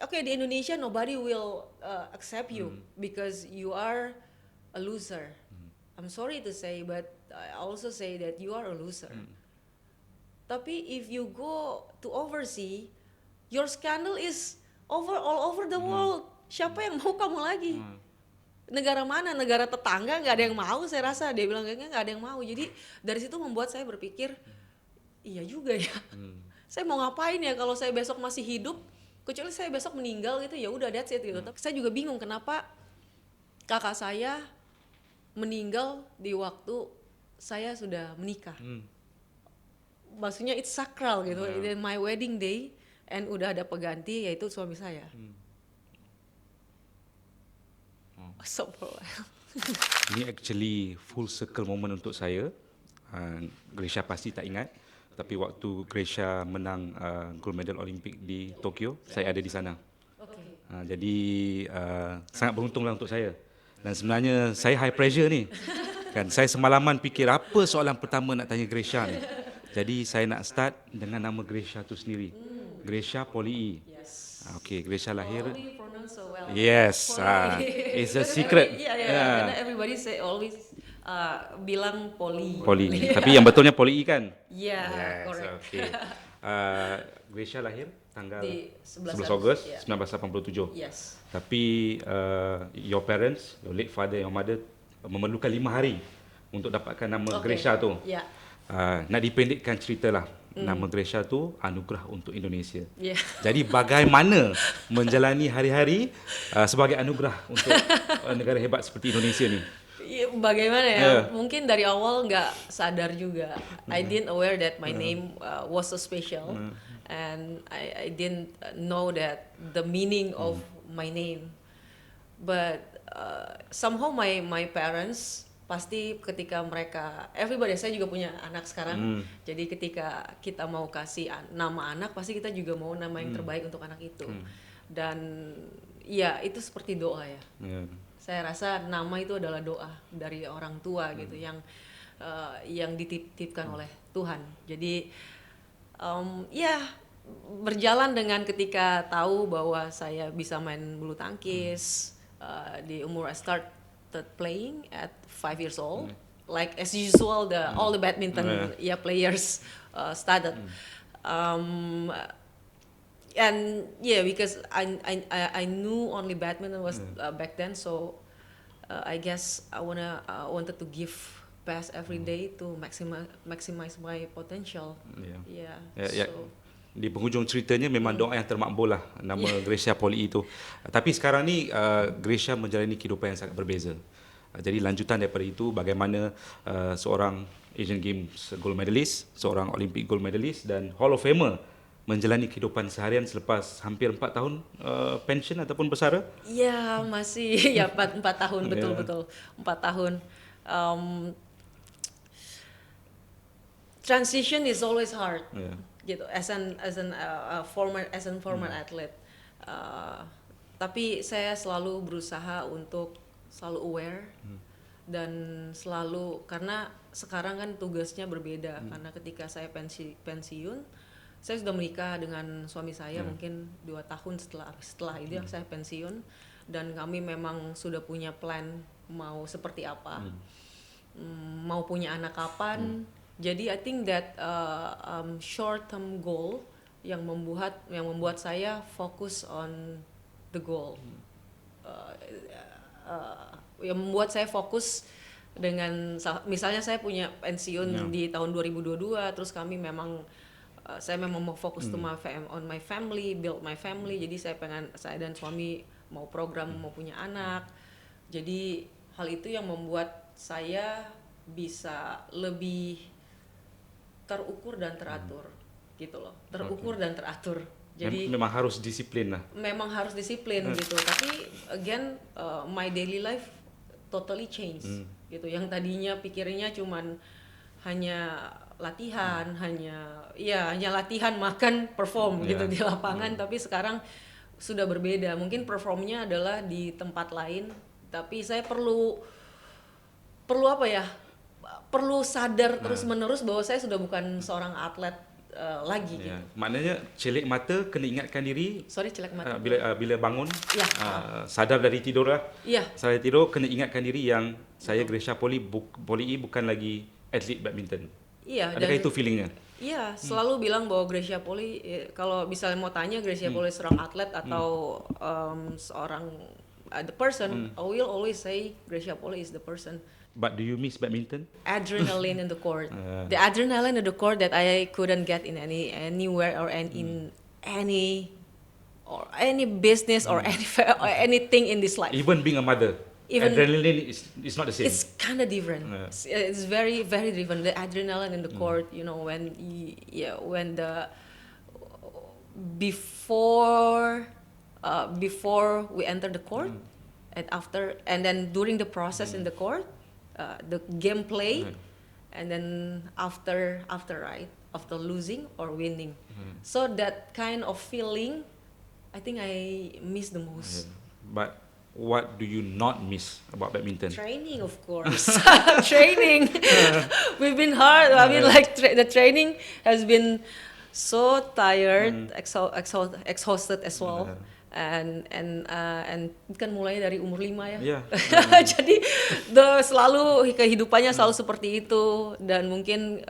okay, di Indonesia nobody will accept you because you are a loser. I'm sorry to say, but I also say that you are a loser. Tapi if you go to overseas, your scandal is all over the world. Siapa yang mau kamu lagi? Negara mana? Negara tetangga nggak ada yang mau, saya rasa. Dia bilang kayaknya nggak ada yang mau. Jadi dari situ membuat saya berpikir, iya juga ya. Saya mau ngapain ya kalau saya besok masih hidup? Kecuali saya besok meninggal gitu, ya udah that's it gitu. Tapi saya juga bingung kenapa kakak saya meninggal di waktu saya sudah menikah. Maksudnya it's sakral gitu, it's my wedding day, and udah ada pengganti yaitu suami saya. Ini actually full circle moment untuk saya. Grisha pasti tak ingat, tapi waktu Grisha menang gold medal Olimpik di Tokyo, saya ada di sana. Jadi sangat beruntunglah untuk saya. Dan sebenarnya saya high pressure ni. Kan saya semalaman fikir apa soalan pertama nak tanya Grisha ni. Jadi saya nak start dengan nama Grisha tu sendiri. Grisha Poli. Yes. Okay, Grisha lahir. How do you pronounce so well? Yes, it's a secret. Karena everybody say always bilang Poli. Poli. Tapi yang betulnya Poli kan? Yeah, Yes, correct. okay. Grisha lahir tanggal Di 11 11 Ogos yeah. 1987. Yes. Tapi your parents, your late father, your mother memerlukan 5 hari untuk dapatkan nama Grisha tu. Yeah. Nak dipendekkan cerita lah. Nama Grisha tu anugerah untuk Indonesia. Yeah. Jadi bagaimana menjalani hari-hari sebagai anugerah untuk negara hebat seperti Indonesia ni? Bagaimana ya? Yeah. Mungkin dari awal nggak sadar juga. I didn't aware that my name was so special, and I didn't know that the meaning of my name. But somehow my parents pasti ketika mereka everybody, saya juga punya anak sekarang. Jadi ketika kita mau kasih nama anak, pasti kita juga mau nama yang terbaik untuk anak itu. Dan ya itu seperti doa ya. Saya rasa nama itu adalah doa dari orang tua gitu yang dititipkan oleh Tuhan. Jadi ya berjalan dengan ketika tahu bahwa saya bisa main bulu tangkis di umur I started playing at 5 years old. Like as usual, all the badminton players started. And yeah, because I knew only badminton was back then, so I guess I wanted to give best every day to maximize my potential. Yeah. So. Di penghujung ceritanya memang doa yang termakbul lah nama Grisha Poli itu. Tapi sekarang ni Grisha menjalani kehidupan yang sangat berbeza. Jadi lanjutan daripada itu, bagaimana seorang Asian Games gold medalist, seorang Olympic gold medalist dan Hall of Famer menjalani kehidupan seharian selepas hampir 4 tahun pension ataupun bersara? Ya, masih ya 4 tahun, betul-betul 4 tahun. Transition is always hard. Gitu, as a former athlete. Tapi saya selalu berusaha untuk selalu aware dan selalu, karena sekarang kan tugasnya berbeda. Karena ketika saya pensiun, saya sudah menikah dengan suami saya mungkin 2 tahun setelah itu saya pensiun, dan kami memang sudah punya plan mau seperti apa, mau punya anak kapan. Jadi I think that short term goal yang membuat saya fokus on the goal, yang membuat saya fokus dengan, misalnya saya punya pensiun di tahun 2022, terus kami memang saya memang mau fokus on my family, build my family. Jadi saya dan suami mau program, mau punya anak. Jadi hal itu yang membuat saya bisa lebih terukur dan teratur gitu loh, terukur dan teratur. Jadi memang harus disiplin lah. Memang harus disiplin gitu. Tapi again my daily life totally change gitu. Yang tadinya pikirnya cuman hanya latihan, hanya latihan, makan, perform gitu di lapangan, tapi sekarang sudah berbeda. Mungkin performnya adalah di tempat lain, tapi saya perlu apa ya? Perlu sadar terus menerus bahwa saya sudah bukan seorang atlet lagi Ya. gitu. Maknanya celik mata kena ingatkan diri Sorry, celak mata. bila bangun, Ya. sadar dari tidur lah. Iya. Sadar tidur kena ingatkan diri yang saya Gresha Poli E bukan lagi atlet badminton. Iya, Adakah dan itu feelingnya? iya, selalu bilang bahwa Gracia Poli, kalau misalnya mau tanya Gracia Poli seorang atlet atau seorang the person, I will always say Gracia Poli is the person. But do you miss badminton? Adrenaline in the court, the adrenaline in the court that I couldn't get in anywhere or in any business or or anything in this life. Even being a mother, Even- adrenaline is not the same. It's kind of different. It's very very different. The adrenaline in the court, when the before we enter the court, and then during the process in the court, the gameplay, and then after right, after losing or winning. So that kind of feeling, I think I miss the most. But what do you not miss about badminton? Training, of course. Training. We've been hard. I mean, like the training has been so tired, exhausted as well. And kan mulai dari umur 5 ya. Yeah. Jadi selalu kehidupannya selalu seperti itu, dan mungkin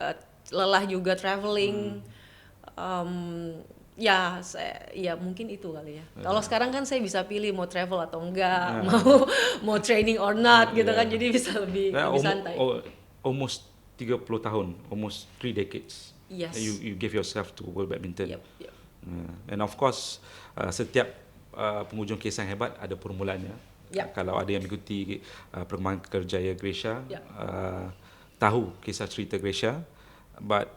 lelah juga traveling. Ya mungkin itu kali ya. Kalau sekarang kan saya bisa pilih mau travel atau enggak, mau training or not gitu kan, jadi bisa lebih santai. Almost 30 tahun, almost 3 decades. Yes. You give yourself to world badminton. Yep. And of course, setiap penghujung kisah yang hebat ada permulaannya. Yep. Kalau ada yang mengikuti perkembangan kerjaya Gresha, Yep. tahu kisah cerita Gresha. But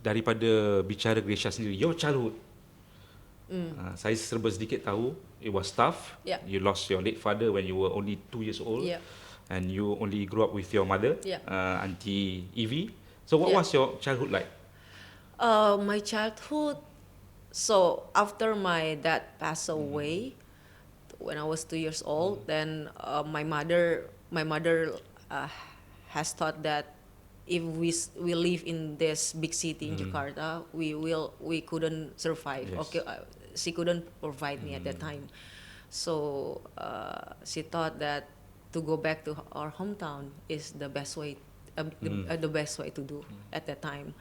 daripada bicara Gresha sendiri, your childhood, saya serba sedikit tahu, it was tough. Yeah. You lost your late father when you were only 2 years old. Yeah. And you only grew up with your mother, Yeah. Auntie Evie. So what Yeah. was your childhood like? My childhood. So after my dad passed away, when I was 2 years old, then my mother has thought that if we live in this big city in Jakarta, we couldn't survive. Yes. Okay, she couldn't provide me at that time, so she thought that to go back to our hometown is the best way, the best way to do at that time.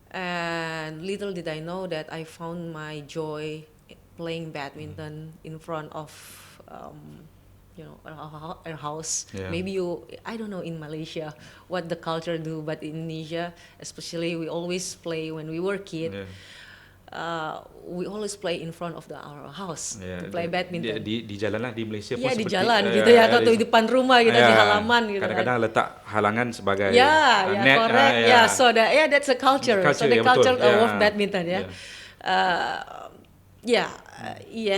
And little did I know that I found my joy playing badminton in front of our house. Yeah. Maybe I don't know in Malaysia what the culture do, but in Indonesia especially, we always play when we were kid. Yeah. We always play in front of our house Yeah, to play badminton. Di jalan lah, di Malaysia pun Iya, di seperti jalan gitu ya, atau di depan rumah gitu, di halaman gitu kan. Kadang-kadang letak halangan sebagai Yeah, correct. So that's a culture. So the ya, culture betul. of badminton, and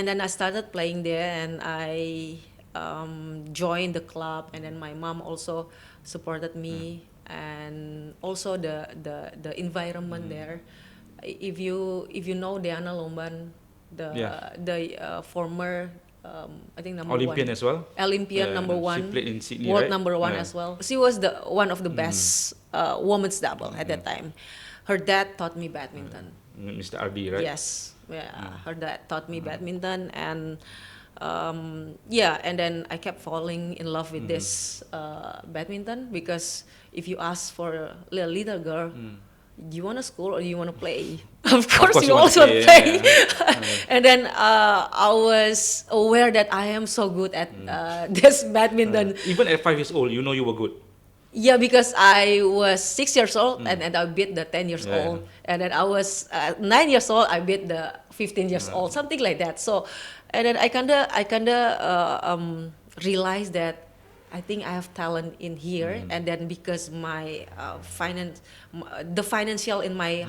then I started playing there, and I joined the club, and then my mom also supported me, and also the environment there. If you know Diana Lomban, the former I think number Olympian one. as well. Olympian number She one. played in Sydney, World right? number one Yeah. as well. She was one of the best women's double at that time. Her dad taught me badminton. Mr. RD, right? Yes, her dad taught me badminton, and and then I kept falling in love with this badminton, because if you ask for a little girl, do you want to school or do you want to play? Of course you wanna also play. Yeah. And then I was aware that I am so good at this badminton. Even at 5 years old, you know you were good. Yeah, because I was 6 years old and I beat the 10 years Yeah. old, and then I was 9 years old. I beat the 15 years old, something like that. So, and then I kinda realized that I think I have talent in here, and then because my the financial in my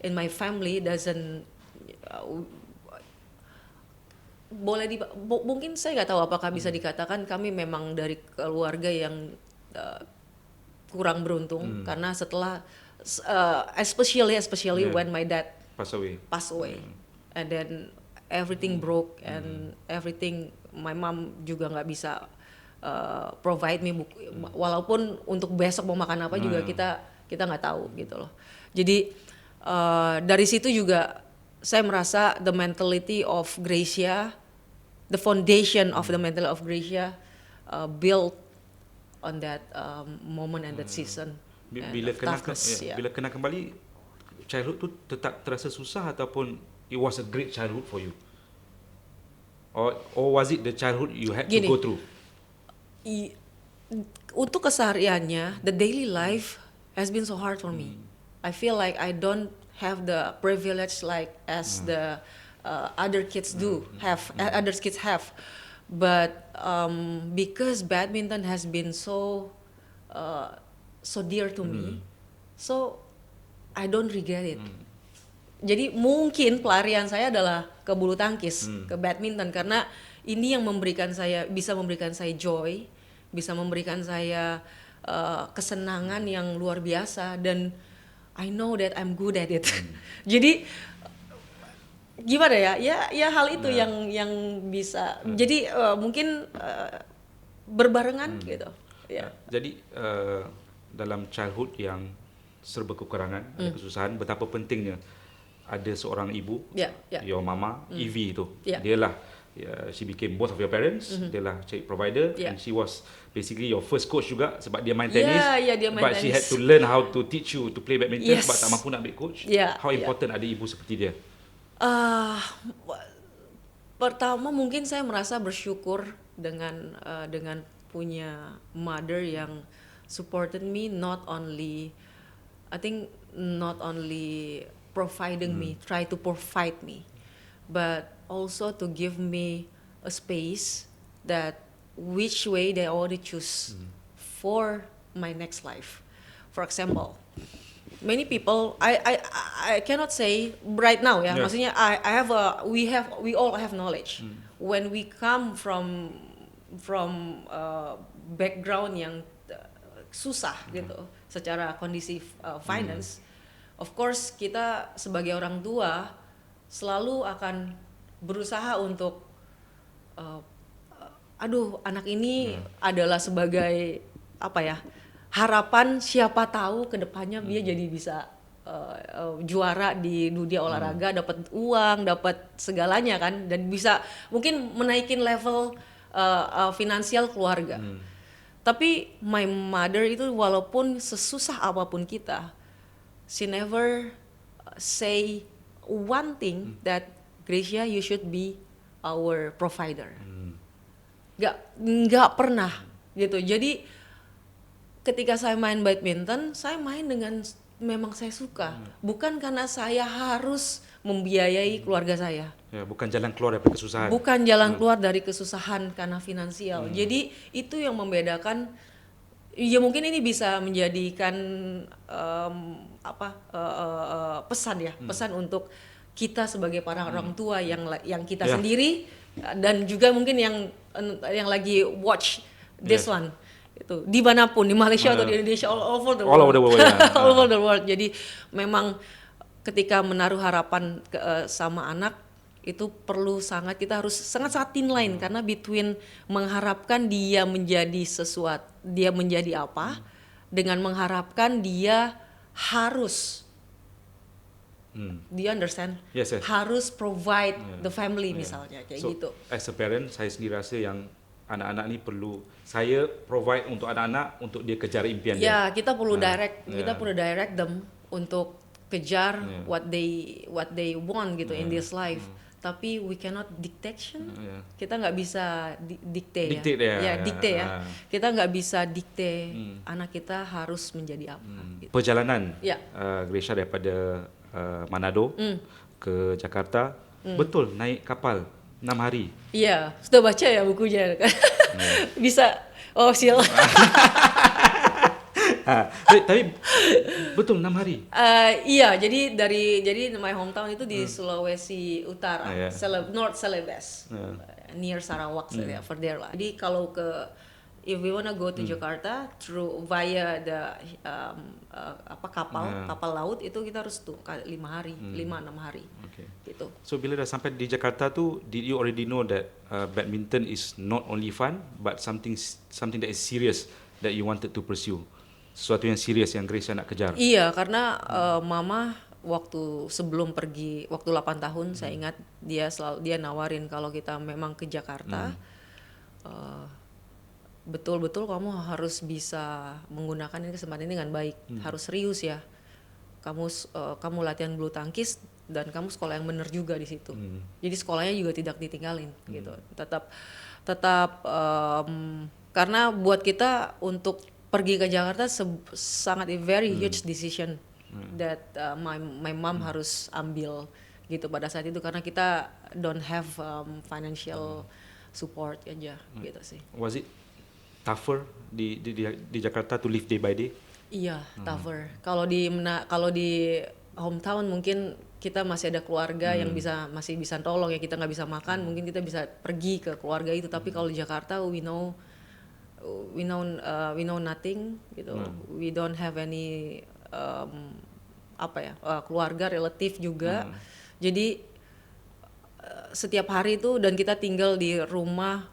in my family doesn't mungkin saya nggak tahu apakah bisa dikatakan kami memang dari keluarga yang kurang beruntung, karena setelah especially when my dad Pass away. and then everything broke, and everything, my mom juga nggak bisa provide me walaupun untuk besok mau makan apa juga kita nggak tahu gitu loh. Jadi dari situ juga saya merasa the mentality of Gracia, the foundation of the mentality of Gracia built on that moment and that season. Bila bila kena kembali, childhood tu tetap terasa susah ataupun it was a great childhood for you? Or was it the childhood you had to go through? Untuk kesehariannya, the daily life has been so hard for me. I feel like I don't have the privilege like as the other kids other kids have. But because badminton has been so dear to me, so I don't regret it. Jadi mungkin pelarian saya adalah ke bulu tangkis, ke badminton, karena ini yang bisa memberikan saya joy, bisa memberikan saya kesenangan yang luar biasa, dan I know that I'm good at it. Jadi gimana ya hal itu yang bisa jadi mungkin berbarengan gitu ya. Jadi dalam childhood yang serba kekurangan, ada kesusahan, betapa pentingnya ada seorang ibu, your mama, Evie itu. Dialah she became both of your parents. Dialah child provider, and she was basically your first coach juga sebab dia main tenis. Dia main but tenis. She had to learn how to teach you to play badminton sebab tak mampu nak ambil coach. How important ada ibu seperti dia? Pertama mungkin saya merasa bersyukur dengan punya mother yang supported me, not only providing me, try to provide me, but also to give me a space that which way they already choose for my next life. For example, many people I cannot say right now ya. Maksudnya we all have knowledge. When we come from background yang susah gitu secara kondisi finance, of course kita sebagai orang tua selalu akan berusaha untuk anak ini adalah sebagai harapan, siapa tahu kedepannya dia jadi bisa juara di dunia olahraga, dapat uang, dapat segalanya kan, dan bisa mungkin menaikin level finansial keluarga. Tapi my mother itu walaupun sesusah apapun kita, she never say one thing that Gracia, you should be our provider. Nggak pernah gitu. Jadi ketika saya main badminton, saya main dengan memang saya suka, bukan karena saya harus membiayai keluarga saya. Bukan jalan keluar dari kesusahan. Bukan jalan keluar dari kesusahan karena finansial. Jadi itu yang membedakan. Ya mungkin ini bisa menjadikan pesan untuk kita sebagai para orang tua yang kita sendiri, dan juga mungkin yang lagi watch this one. Itu dimanapun, di Malaysia atau di Indonesia, all over the world. All over the world. Jadi memang ketika menaruh harapan sama anak itu kita harus sangat thin line, karena between mengharapkan dia menjadi sesuatu, dia menjadi apa, dengan mengharapkan dia harus do you understand? Yes. Harus provide the family misalnya kayak gitu. As a parent, saya sendiri rasa yang anak-anak ni perlu saya provide untuk anak-anak untuk dia kejar impian dia. Ya, kita perlu direct them untuk kejar what they want gitu in this life. Tapi we cannot dictation. Kita nggak bisa dikte ya. Kita nggak bisa dikte anak kita harus menjadi apa. Gitu. Perjalanan Gracia daripada Manado ke Jakarta, betul naik kapal 6 hari. Iya, sudah baca ya bukunya kan. Bisa sial. Tapi betul 6 hari. Iya, jadi my hometown itu di Sulawesi Utara, North Celebes, near Sarawak, for there lah. Jadi kalau if we wanna go to Jakarta via the kapal laut, itu kita harus 5 hari, 5-6 hari. Okay. Gitu. So bila dah sampai di Jakarta tu, did you already know that badminton is not only fun but something that is serious that you wanted to pursue? sesuatu yang serius yang Gracia nak kejar. Iya, karena mama waktu sebelum pergi, waktu 8 tahun saya ingat dia nawarin kalau kita memang ke Jakarta, betul-betul kamu harus bisa menggunakan ini kesempatan ini dengan baik, harus serius ya. Kamu latihan bulu tangkis dan kamu sekolah yang benar juga di situ. Jadi sekolahnya juga tidak ditinggalin gitu. Tetap karena buat kita untuk pergi ke Jakarta sangat very huge decision that my mom harus ambil gitu pada saat itu karena kita don't have financial support aja gitu sih. Was it tougher di Jakarta to live day by day? Iya, tougher. Kalau di hometown mungkin kita masih ada keluarga yang masih bisa tolong ya, kita nggak bisa makan, mungkin kita bisa pergi ke keluarga itu. Tapi kalau di Jakarta we know nothing gitu. We don't have any keluarga, relatif juga. Jadi setiap hari itu dan kita tinggal di rumah,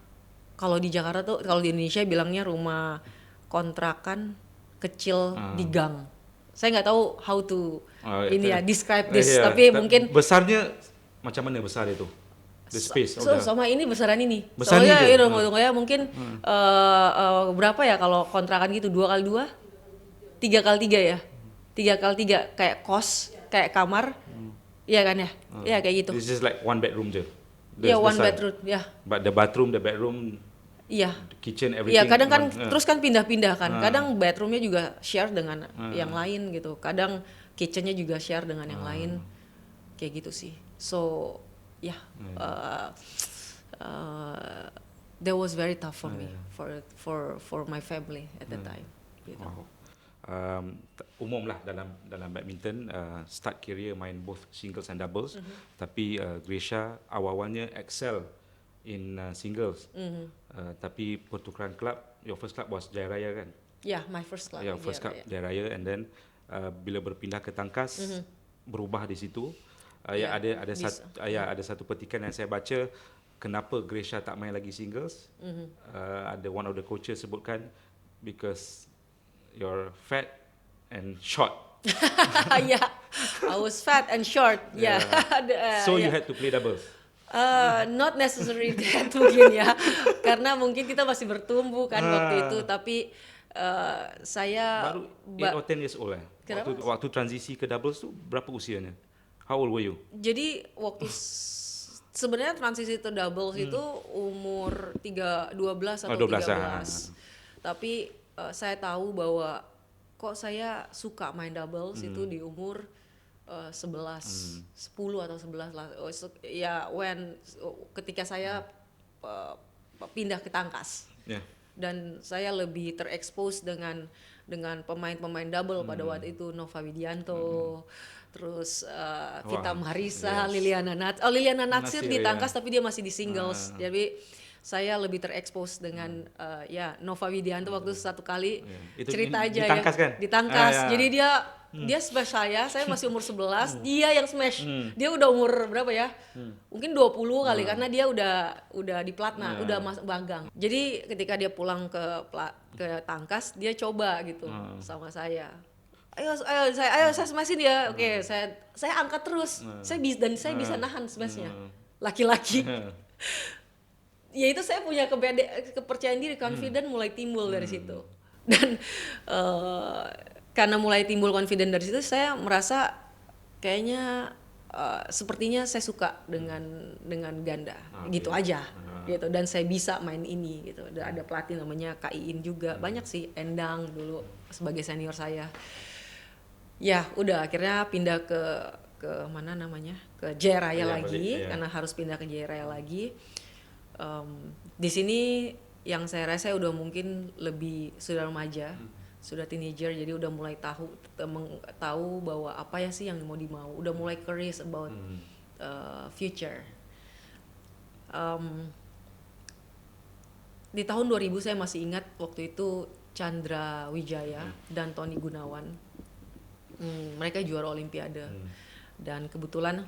kalau di Jakarta tuh, kalau di Indonesia bilangnya rumah kontrakan kecil di gang. Saya nggak tahu how to describe this, tapi mungkin besarnya macam mana besar itu? The space. Sama ini besaran ini. Besar Soalnya itu. ya mungkin berapa ya kalau kontrakan gitu 2x2, 3x3 ya, 3x3 kayak kos, kayak kamar, iya kan ya, ya kayak gitu. This is like one bedroom je. Iya, one bedroom, ya. But the bedroom, iya. kitchen, everything. Iya, kadang kan terus kan pindah-pindah kan. Kadang bedroomnya juga share dengan yang lain gitu. Kadang kitchennya juga share dengan yang lain. Kayak gitu sih. So, that was very tough for me, for my family at the time. Gitu. Wow. Umum lah dalam badminton, start career main both singles and doubles. Tapi Gracia awalnya excel in singles. Tapi pertukaran club, your first club was Jaya Raya kan? Yeah, my first club. Your first club Jaya Raya, and then bila berpindah ke Tangkas, berubah di situ. Ada satu petikan yang saya baca, kenapa Gracia tak main lagi singles. Ada one of the coaches sebutkan because you're fat and short. Yeah, I was fat and short. Yeah. So you had to play doubles. Not necessarily that mungkin ya, karena mungkin kita masih bertumbuh kan waktu itu. Tapi saya baru 8 or 10 years old waktu transisi ke doubles tu berapa usianya? How old were you? Jadi waktu sebenarnya transisi ke doubles itu umur 12 atau 13. Tapi saya tahu bahwa kok saya suka main doubles itu di umur 10 atau 11 lah. Ya ketika saya pindah ke Tangkas. Yeah. Dan saya lebih terekspos dengan pemain-pemain double pada waktu itu, Nova Widianto, terus Vita Marisa, yes. Liliana Natsir di Tangkas, tapi dia masih di singles. Jadi saya lebih terekspos dengan Nova Widianto waktu satu kali cerita aja di Tangkas, kan? Di Tangkas. Jadi dia smash saya masih umur 11, dia yang smash. Dia udah umur berapa ya? Mungkin 20 kali karena dia udah di platna, udah magang. Jadi ketika dia pulang ke Tangkas, dia coba gitu sama saya. Ayo saya smashin ya. Oke, saya angkat terus. Saya bisa nahan smashnya. Laki-laki. Ya itu saya punya kepercayaan diri, confident mulai timbul dari situ. Dan karena mulai timbul confident dari situ, saya merasa kayaknya sepertinya saya suka dengan ganda, gitu aja, gitu. Dan saya bisa main ini, gitu. Ada pelatih namanya Kak Iin juga, banyak sih, Endang dulu sebagai senior saya. Ya udah akhirnya pindah ke mana namanya, ke Jaya Raya lagi, karena harus pindah ke Jaya Raya lagi. Di sini yang saya rasa udah mungkin sudah remaja. Sudah teenager, jadi udah mulai tahu bahwa apa ya sih yang mau dimau, udah mulai curious about future. Di tahun 2000 saya masih ingat waktu itu Chandra Wijaya dan Tony Gunawan, mereka juara Olimpiade, dan kebetulan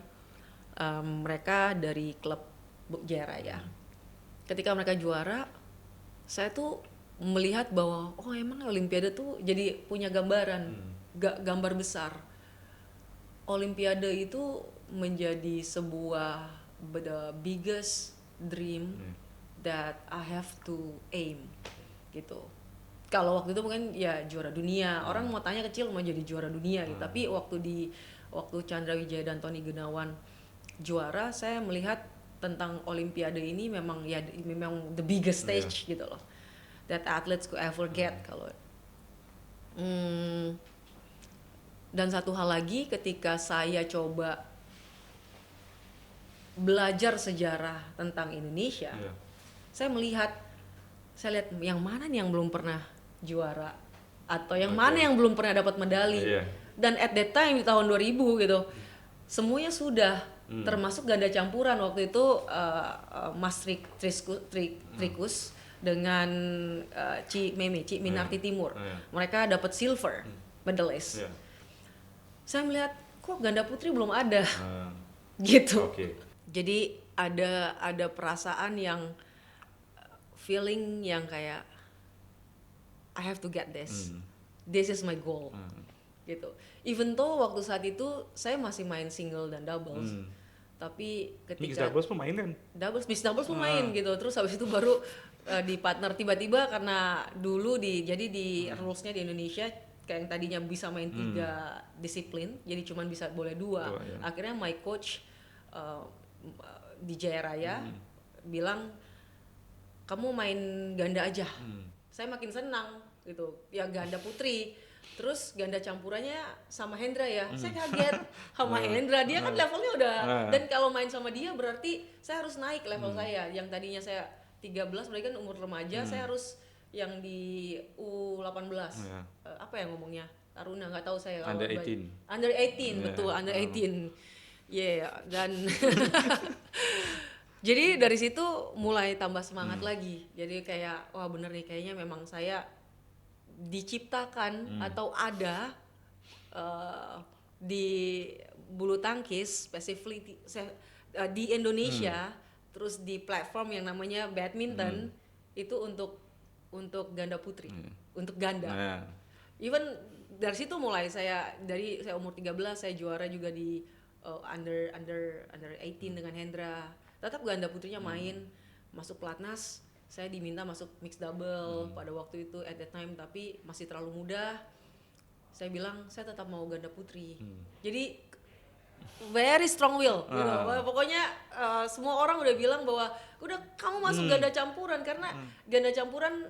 mereka dari klub Jaya Raya. Ketika mereka juara, saya tuh melihat bahwa oh emang Olimpiade tuh jadi punya gambaran, gambar besar. Olimpiade itu menjadi sebuah the biggest dream that I have to aim gitu. Kalau waktu itu mungkin ya juara dunia, orang mau tanya kecil mau jadi juara dunia gitu. Tapi waktu Chandra Wijaya dan Tony Gunawan juara, saya melihat tentang Olimpiade ini memang the biggest stage gitu loh. That athletes could ever get kalau. Dan satu hal lagi ketika saya coba belajar sejarah tentang Indonesia, saya lihat yang mana nih yang belum pernah juara atau yang mana yang belum pernah dapat medali. Dan at that time di tahun 2000 gitu, semuanya sudah termasuk ganda campuran waktu itu Mas Trikus dengan Ci Minarti Timur. Mereka dapat silver medalist. Saya melihat kok ganda putri belum ada. Gitu. Jadi ada perasaan yang feeling yang kayak I have to get this. This is my goal. Gitu. Even though waktu saat itu saya masih main single dan doubles. Tapi ketika mixed doubles pun main kan? Mixed doubles pun main gitu. Terus habis itu baru di partner tiba-tiba karena dulu di rules-nya di Indonesia kayak yang tadinya bisa main 3 disiplin, jadi cuman boleh 2. Akhirnya my coach di Jaya Raya bilang kamu main ganda aja. Saya makin senang gitu. Ya ganda putri. Terus ganda campurannya sama Hendra ya. Saya kaget sama Hendra. Dia kan levelnya udah. Dan kalau main sama dia berarti saya harus naik level saya. Yang tadinya saya 13, mereka kan umur remaja, saya harus yang di U18. Apa ya ngomongnya? Taruna, nggak tahu saya. Under 18. Under 18, betul, under 18. Dan jadi dari situ mulai tambah semangat lagi. Jadi kayak wah bener nih kayaknya memang saya diciptakan atau ada di bulu tangkis specifically di Indonesia, terus di platform yang namanya badminton itu untuk ganda putri, untuk ganda. Even dari situ mulai saya umur 13 saya juara juga di under 18 dengan Hendra. Tetap ganda putrinya main, masuk pelatnas. Saya diminta masuk mixed double pada waktu itu at that time, tapi masih terlalu muda. Saya bilang saya tetap mau ganda putri. Jadi very strong will gitu. Pokoknya semua orang udah bilang bahwa udah kamu masuk ganda campuran karena ganda campuran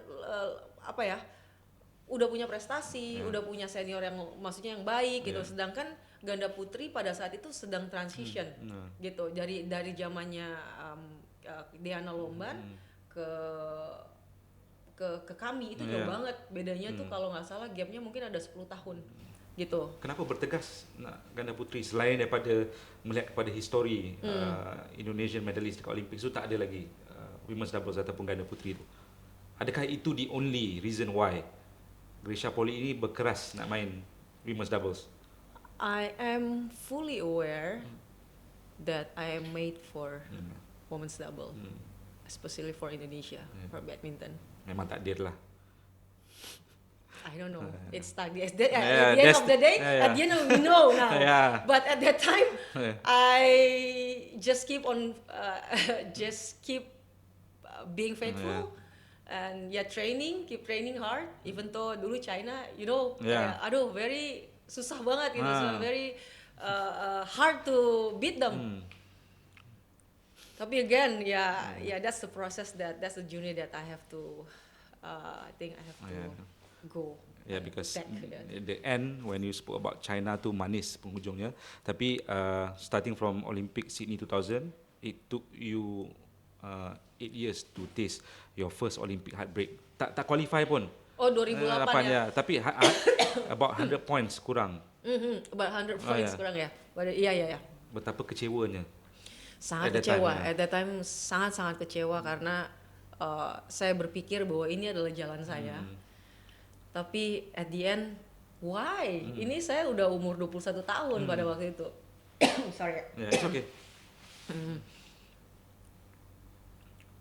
udah punya prestasi, udah punya senior yang maksudnya yang baik gitu. Sedangkan ganda putri pada saat itu sedang transition gitu dari zamannya Diana Lomban ke kami itu jauh banget bedanya tuh kalau nggak salah gapnya mungkin ada 10 tahun gitu. Kenapa bertegas nak ganda putri selain daripada melihat kepada histori Indonesian medalist dekat Olympics itu tak ada lagi women's doubles ataupun ganda putri itu? Adakah itu the only reason why Grisha Poli ini berkeras nak main women's doubles? I am fully aware that I am made for women's double. Especially for Indonesia, for badminton. Memang takdir lah. I don't know. It's takdir. At the end of the day, at the end of we know now. But at that time, I just keep on, being faithful and keep training hard. Even though dulu China, kayak, very susah banget gitu, so very hard to beat them. Tapi again, that's the process, that's the journey that I have to, I think I have to go. Because at the end when you spoke about China tu manis penghujungnya. Tapi starting from Olympic Sydney 2000, it took you 8 years to taste your first Olympic heartbreak. Tak qualify pun. Oh 2008 ya. Tapi about 100 points kurang. About 100 points kurang ya. Iya. Betapa kecewanya. Sangat kecewa. At that time sangat kecewa karena saya berpikir bahwa ini adalah jalan saya. Tapi at the end, why? Ini saya udah umur 21 tahun pada waktu itu. Sorry. It's okay.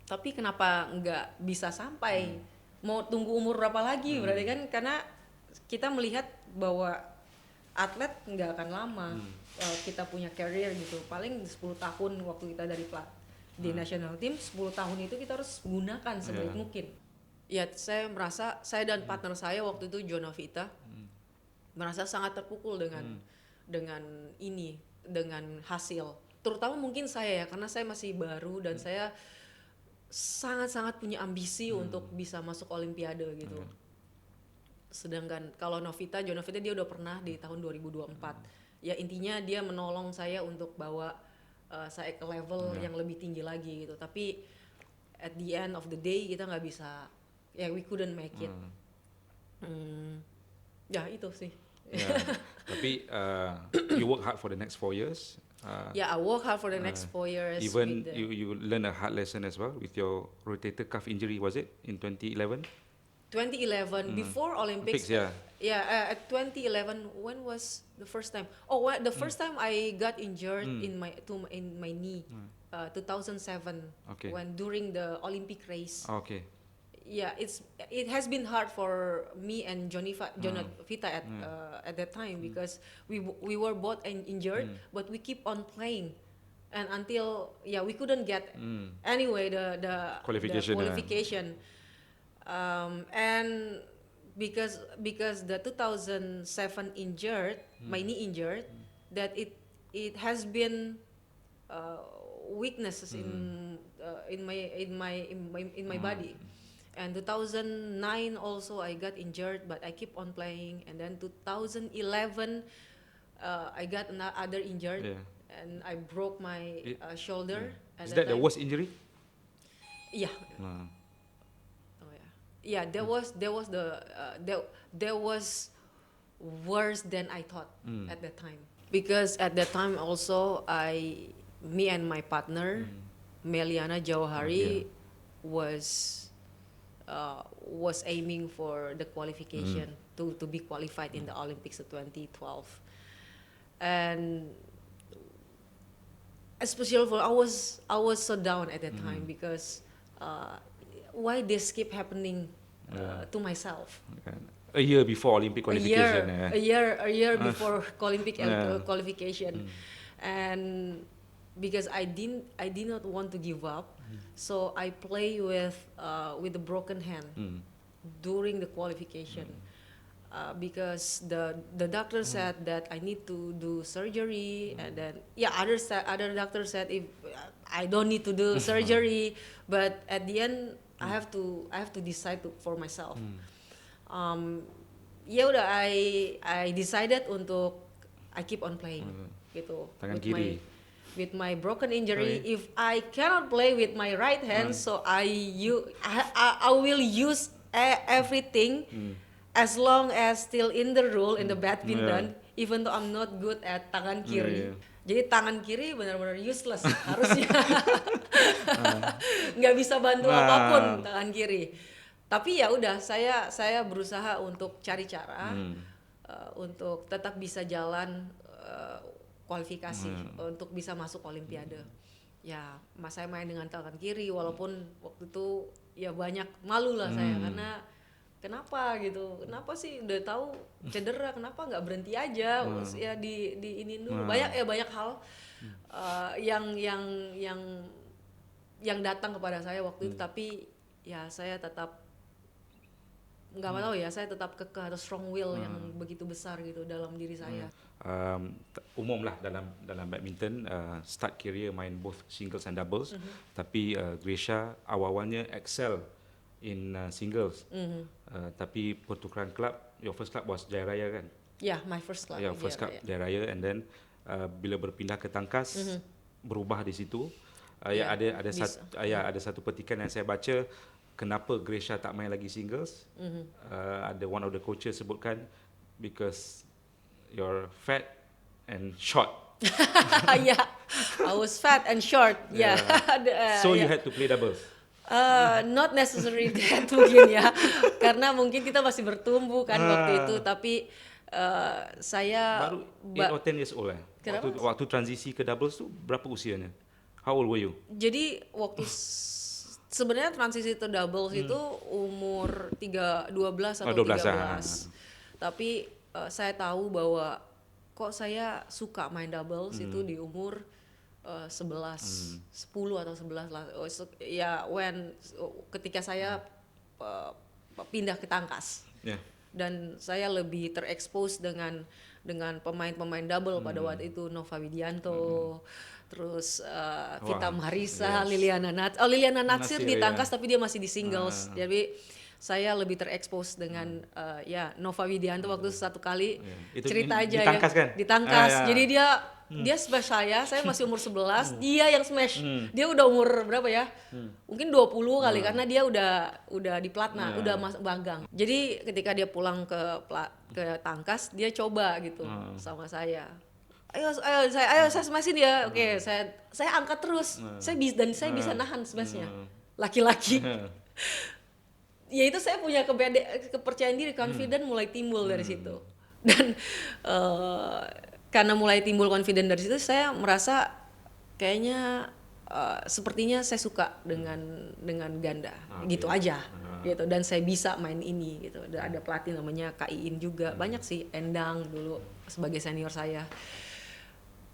Tapi kenapa nggak bisa sampai mau tunggu umur berapa lagi berarti kan, karena kita melihat bahwa atlet nggak akan lama kita punya career gitu, paling 10 tahun waktu kita dari di national team, 10 tahun itu kita harus gunakan sebaik mungkin. Ya saya merasa, saya dan partner saya waktu itu Jonavita merasa sangat terpukul dengan hasil, terutama mungkin saya ya, karena saya masih baru dan saya sangat-sangat punya ambisi untuk bisa masuk Olimpiade gitu. Sedangkan kalau Jonavita dia udah pernah di tahun 2024. Ya intinya dia menolong saya untuk bawa saya ke level yang lebih tinggi lagi gitu. Tapi at the end of the day kita nggak bisa, ya we couldn't make it. Ya itu sih. Tapi you work hard for the next 4 years. I work hard for the next 4 years. Even you learn a hard lesson as well with your rotator cuff injury, was it in 2011? 2011 before Olympics. At 2011, when was the first time? The first time I got injured in my knee, 2007. Okay. When during the Olympic race. Okay. Yeah, it has been hard for me and Jonavita at that time because we were both injured, but we keep on playing, and until we couldn't get anyway the qualification. And because the 2007 injured, my knee injured, that it has been weaknesses in my body. And 2009 also I got injured, but I keep on playing. And then 2011 I got another injured, and I broke my shoulder. Is that the worst injury? Yeah. Yeah, there was worse than I thought at that time. Because at that time also me and my partner Meliana Jawahari was aiming for the qualification to be qualified in the Olympics of 2012. And especially I was so down at that time because why this keep happening to myself? A year before Olympic qualification. A year before Olympic qualification, and because I did not want to give up, so I play with a broken hand during the qualification. Because the doctor said that I need to do surgery, and then other doctors said if I don't need to do surgery, but at the end I have to decide for myself. I decided untuk I keep on playing gitu. Tangan kiri. With my broken injury, if I cannot play with my right hand, so I will use everything as long as still in the rule in the badminton, even though I'm not good at tangan kiri. Jadi tangan kiri benar-benar useless harusnya, nggak bisa bantu apapun tangan kiri. Tapi ya udah, saya berusaha untuk cari cara untuk tetap bisa jalan kualifikasi untuk bisa masuk Olimpiade. Ya, saya main dengan tangan kiri walaupun waktu itu ya banyak malu lah saya karena kenapa kenapa sih udah tahu cedera kenapa nggak berhenti aja ya di ini dulu. Banyak hal yang datang kepada saya waktu itu, tapi ya saya tetap nggak tahu ya, saya tetap kekeh atau strong will yang begitu besar gitu dalam diri saya. Umum lah dalam badminton, start career main both singles and doubles, tapi Gresha awalnya excel in singles, tapi pertukaran club, your first club was Jaya Raya kan? Yeah, my first club. Yeah, first club Jaya Raya, and then bila berpindah ke Tangkas, berubah di situ. Ada satu petikan yang saya baca, kenapa Gresha tak main lagi singles? Ada one of the coaches sebutkan because you're fat and short. Yeah, I was fat and short. Yeah. So you had to play doubles. Not necessarily that mungkin ya, karena mungkin kita masih bertumbuh kan waktu itu, tapi saya baru 8 or 10 years old ya. Waktu transisi ke doubles tu berapa usianya? How old were you? Jadi waktu sebenarnya transisi ke doubles itu umur 12 atau 12-an. 13. Tapi saya tahu bahwa kok saya suka main doubles itu di umur 11, 10 atau 11 lah. Ya ketika saya pindah ke tangkas. Yeah. Dan saya lebih terekspos dengan pemain-pemain double pada waktu itu, Nova Widianto, terus Vita Marisa, yes. Liliana Natsir di tangkas tapi dia masih di singles. Jadi saya lebih terekspos dengan Nova Widianto waktu satu kali cerita aja di tangkas kan? Di tangkas. Jadi dia smash saya masih umur 11, dia yang smash. Dia udah umur berapa ya? Mungkin 20 kali karena dia udah di platna, udah magang. Jadi ketika dia pulang ke tangkas, dia coba gitu sama saya. Ayo saya smashin ya. Oke, saya angkat terus. Saya bisa nahan smashnya. Laki-laki. Ya itu saya punya kepercayaan diri, confident mulai timbul dari situ. Dan karena mulai timbul confident dari situ, saya merasa kayaknya sepertinya saya suka dengan ganda, gitu aja, gitu. Dan saya bisa main ini, gitu. Dan ada pelatih namanya Kak Iin juga, banyak sih, Endang dulu sebagai senior saya.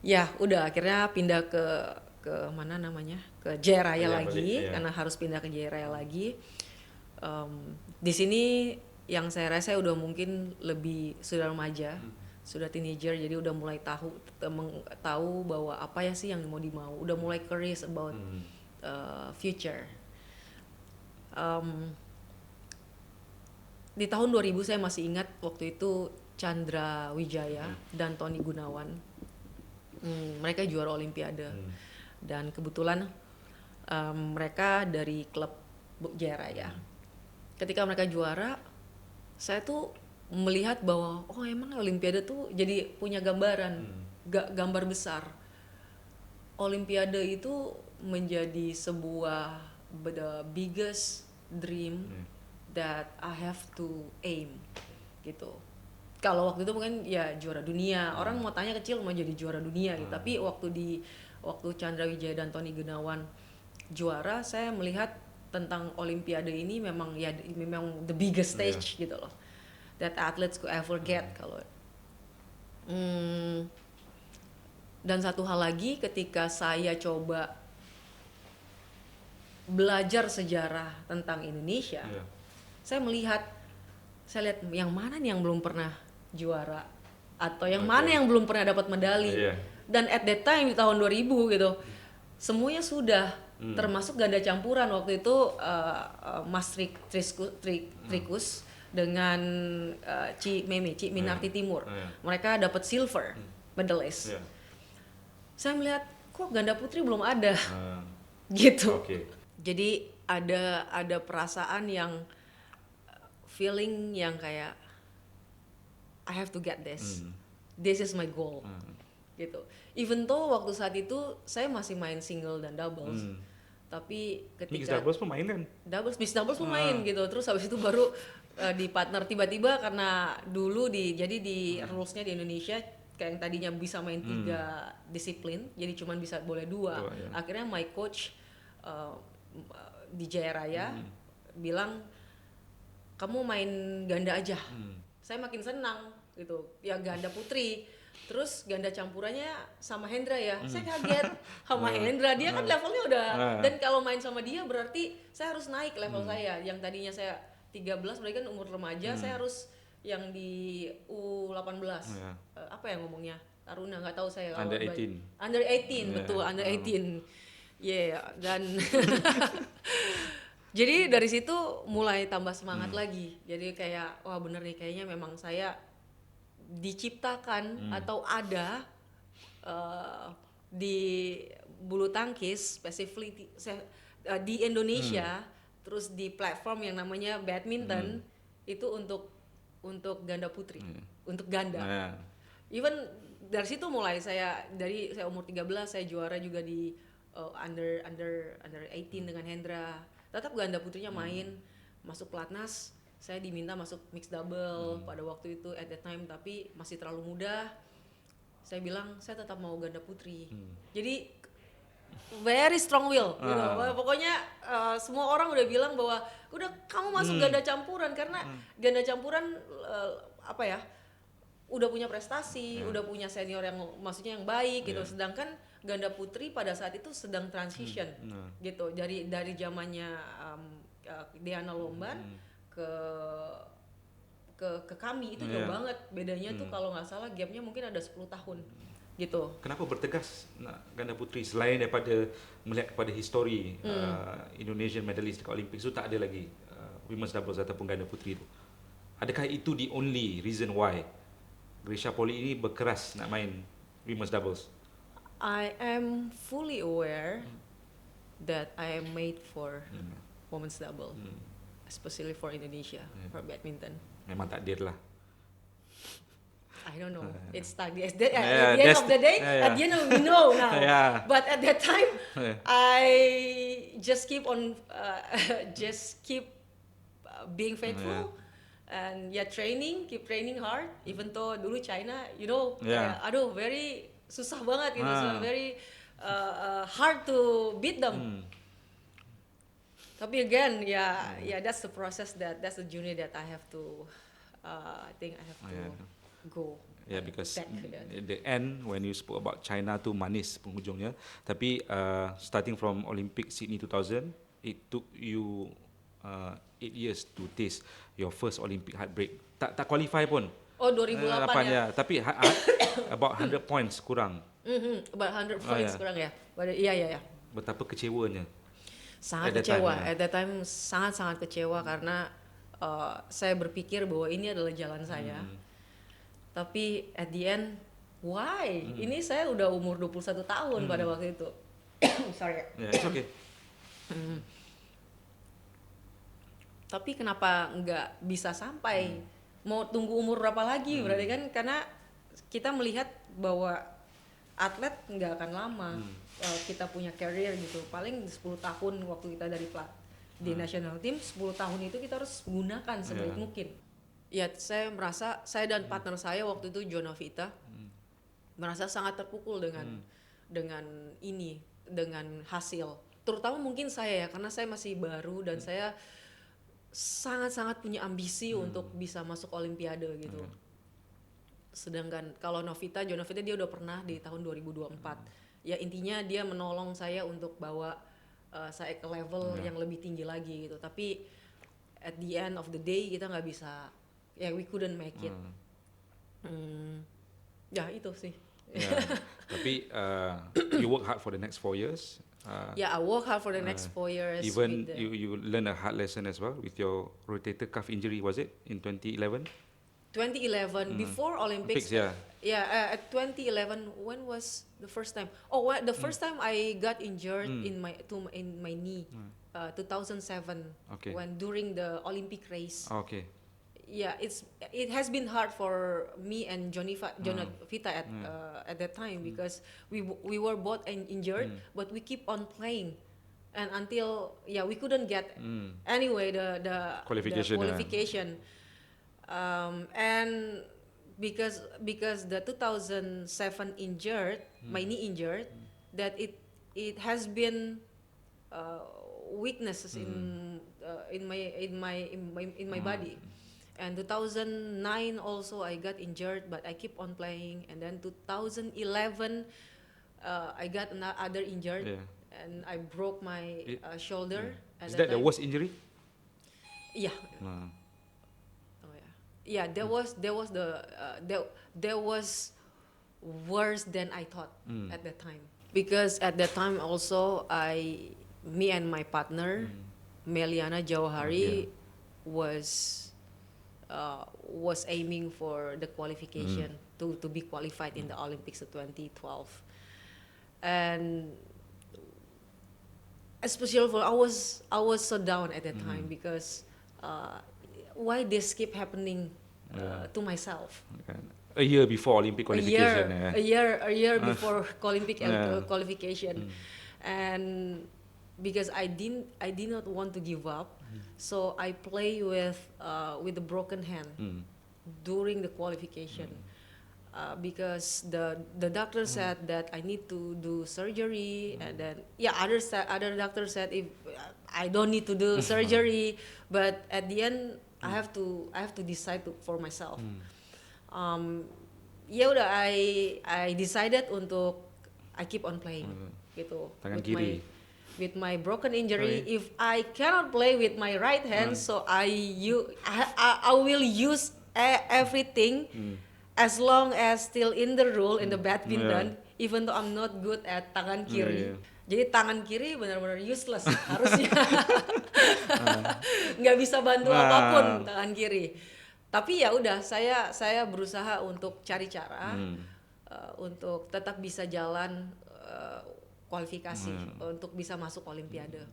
Ya udah akhirnya pindah ke mana namanya, ke Jaya Raya lagi, karena harus pindah ke Jaya Raya lagi. Di sini yang saya rasa udah mungkin sudah remaja. Sudah teenager, jadi udah mulai tahu bahwa apa ya sih yang mau dimau, udah mulai curious about future. Di tahun 2000 saya masih ingat waktu itu Chandra Wijaya dan Tony Gunawan, mereka juara Olimpiade dan kebetulan mereka dari klub Jaya Raya. Ketika mereka juara, saya tuh melihat bahwa emang Olimpiade tuh jadi punya gambaran, gambar besar. Olimpiade itu menjadi sebuah the biggest dream that I have to aim, gitu. Kalau waktu itu mungkin ya juara dunia, orang mau tanya kecil mau jadi juara dunia gitu. Tapi waktu Chandra Wijaya dan Tony Gunawan juara, saya melihat tentang Olimpiade ini memang the biggest stage gitu loh, that athletes could ever get. Kalau dan satu hal lagi, ketika saya coba belajar sejarah tentang Indonesia, saya lihat yang mana nih yang belum pernah juara atau yang mana yang belum pernah dapat medali. Dan at that time di tahun 2000 gitu, semuanya sudah termasuk ganda campuran waktu itu, Mas Trikus dengan Ci Minarti Timur. Mereka dapat silver medalist. Saya melihat kok ganda putri belum ada. Gitu. Jadi ada perasaan yang feeling yang kayak I have to get this. This is my goal. Gitu. Even though waktu saat itu saya masih main single dan doubles. Tapi ketika mixed doubles pun main kan? Mixed doubles pun main gitu. Terus habis itu baru di partner tiba-tiba, karena dulu di rules-nya di Indonesia kayak yang tadinya bisa main 3 disiplin, jadi cuman boleh 2. Akhirnya my coach di Jaya Raya bilang, kamu main ganda aja. Saya makin senang gitu. Ya ganda putri. Terus ganda campurannya sama Hendra ya. Saya kaget sama Hendra, dia kan levelnya udah, dan kalau main sama dia berarti saya harus naik level saya. Yang tadinya saya 13, mereka kan umur remaja, saya harus yang di U18. Apa ya ngomongnya? Taruna, nggak tahu saya. Under 18. Under 18, betul, under 18. Dan jadi dari situ mulai tambah semangat lagi. Jadi kayak wah bener nih, kayaknya memang saya diciptakan atau ada di bulu tangkis specifically di Indonesia, terus di platform yang namanya badminton itu untuk ganda putri, untuk ganda. Even dari situ mulai saya umur 13 saya juara juga di under 18 dengan Hendra. Tetap ganda putrinya main, masuk pelatnas. Saya diminta masuk mixed double pada waktu itu at that time, tapi masih terlalu muda. Saya bilang saya tetap mau ganda putri. Jadi very strong will, pokoknya semua orang udah bilang bahwa udah kamu masuk ganda campuran karena ganda campuran apa ya, udah punya prestasi, udah punya senior yang maksudnya yang baik gitu. Sedangkan ganda putri pada saat itu sedang transition gitu dari zamannya Diana Lomban ke kami itu jauh banget bedanya tuh, kalau nggak salah gapnya mungkin ada 10 tahun gitu. Kenapa bertegas nak ganda putri selain daripada melihat kepada histori Indonesian medalist dekat Olympics tu tak ada lagi women's doubles ataupun ganda putri tu? Adakah itu the only reason why Grisha Poli ini berkeras nak main women's doubles? I am fully aware that I am made for women's double, especially for Indonesia, for badminton. Memang takdir lah. I don't know. It's at the end of the day, at the end of we know now. But at that time, I just keep on, being faithful and keep training hard. Even though dulu China, you know, aduh very susah banget gitu, so very hard to beat them. Tapi again, that's the process, that's the journey that I have to, I think I have to go. Yeah, because at the end when you spoke about China tu manis penghujungnya, tapi starting from Olympic Sydney 2000, it took you 8 years to taste your first Olympic heartbreak. Tak qualify pun. Oh 2008 ya. Tapi about 100 points kurang. About 100 points kurang ya. Iya. Betapa kecewanya. Sangat kecewa. At that time sangat kecewa karena saya berpikir bahwa ini adalah jalan saya. Tapi at the end, why? Ini saya udah umur 21 tahun pada waktu itu. Sorry. Yeah, it's okay. Tapi kenapa nggak bisa sampai? Mau tunggu umur berapa lagi? Berarti kan karena kita melihat bahwa atlet nggak akan lama. Kita punya career gitu. Paling 10 tahun waktu kita dari di national team, 10 tahun itu kita harus gunakan sebaik mungkin. Ya, saya merasa, saya dan partner saya waktu itu Jonovita merasa sangat terpukul dengan hasil. Terutama mungkin saya ya, karena saya masih baru dan saya sangat punya ambisi untuk bisa masuk Olimpiade gitu. Sedangkan kalau Jonovita dia udah pernah di tahun 2024. Ya intinya dia menolong saya untuk bawa saya ke level yang lebih tinggi lagi gitu. Tapi at the end of the day kita nggak bisa. We couldn't make it. Ya itu sih. Tapi you work hard for the next 4 years. I work hard for the next 4 years. Even you learn a hard lesson as well with your rotator cuff injury, was it in 2011? 2011 before Olympics. At 2011, when was the first time? The first time I got injured in my knee, 2007. Okay. When during the Olympic race. Okay. Yeah, it has been hard for me and Jonovita at that time because we were both injured, but we keep on playing, and until we couldn't get anyway the qualification, and because the 2007 injured, my knee injured, that it has been weaknesses in my body. And 2009 also I got injured, but I keep on playing. And then 2011 I got another injured, and I broke my shoulder. Is that the worst injury? Yeah. There was worse than I thought at that time. Because at that time also me and my partner Meliana Jawahari was aiming for the qualification to be qualified in the Olympics of 2012, and especially for I was so down at that time because why this keep happening to myself. A year before Olympic qualification. A year before Olympic qualification, and because I did not want to give up, so I play with a broken hand during the qualification. because the doctor said that I need to do surgery, and then other doctor said if I don't need to do surgery, but at the end I have to decide for myself. Ya udah, I decided untuk I keep on playing gitu. Tangan kiri. With my broken injury, if I cannot play with my right hand, so I will use everything as long as still in the rule in the badminton, even though I'm not good at tangan kiri. Jadi tangan kiri benar-benar useless harusnya, nggak bisa bantu apapun tangan kiri. Tapi ya udah, saya berusaha untuk cari cara untuk tetap bisa jalan kualifikasi untuk bisa masuk Olimpiade.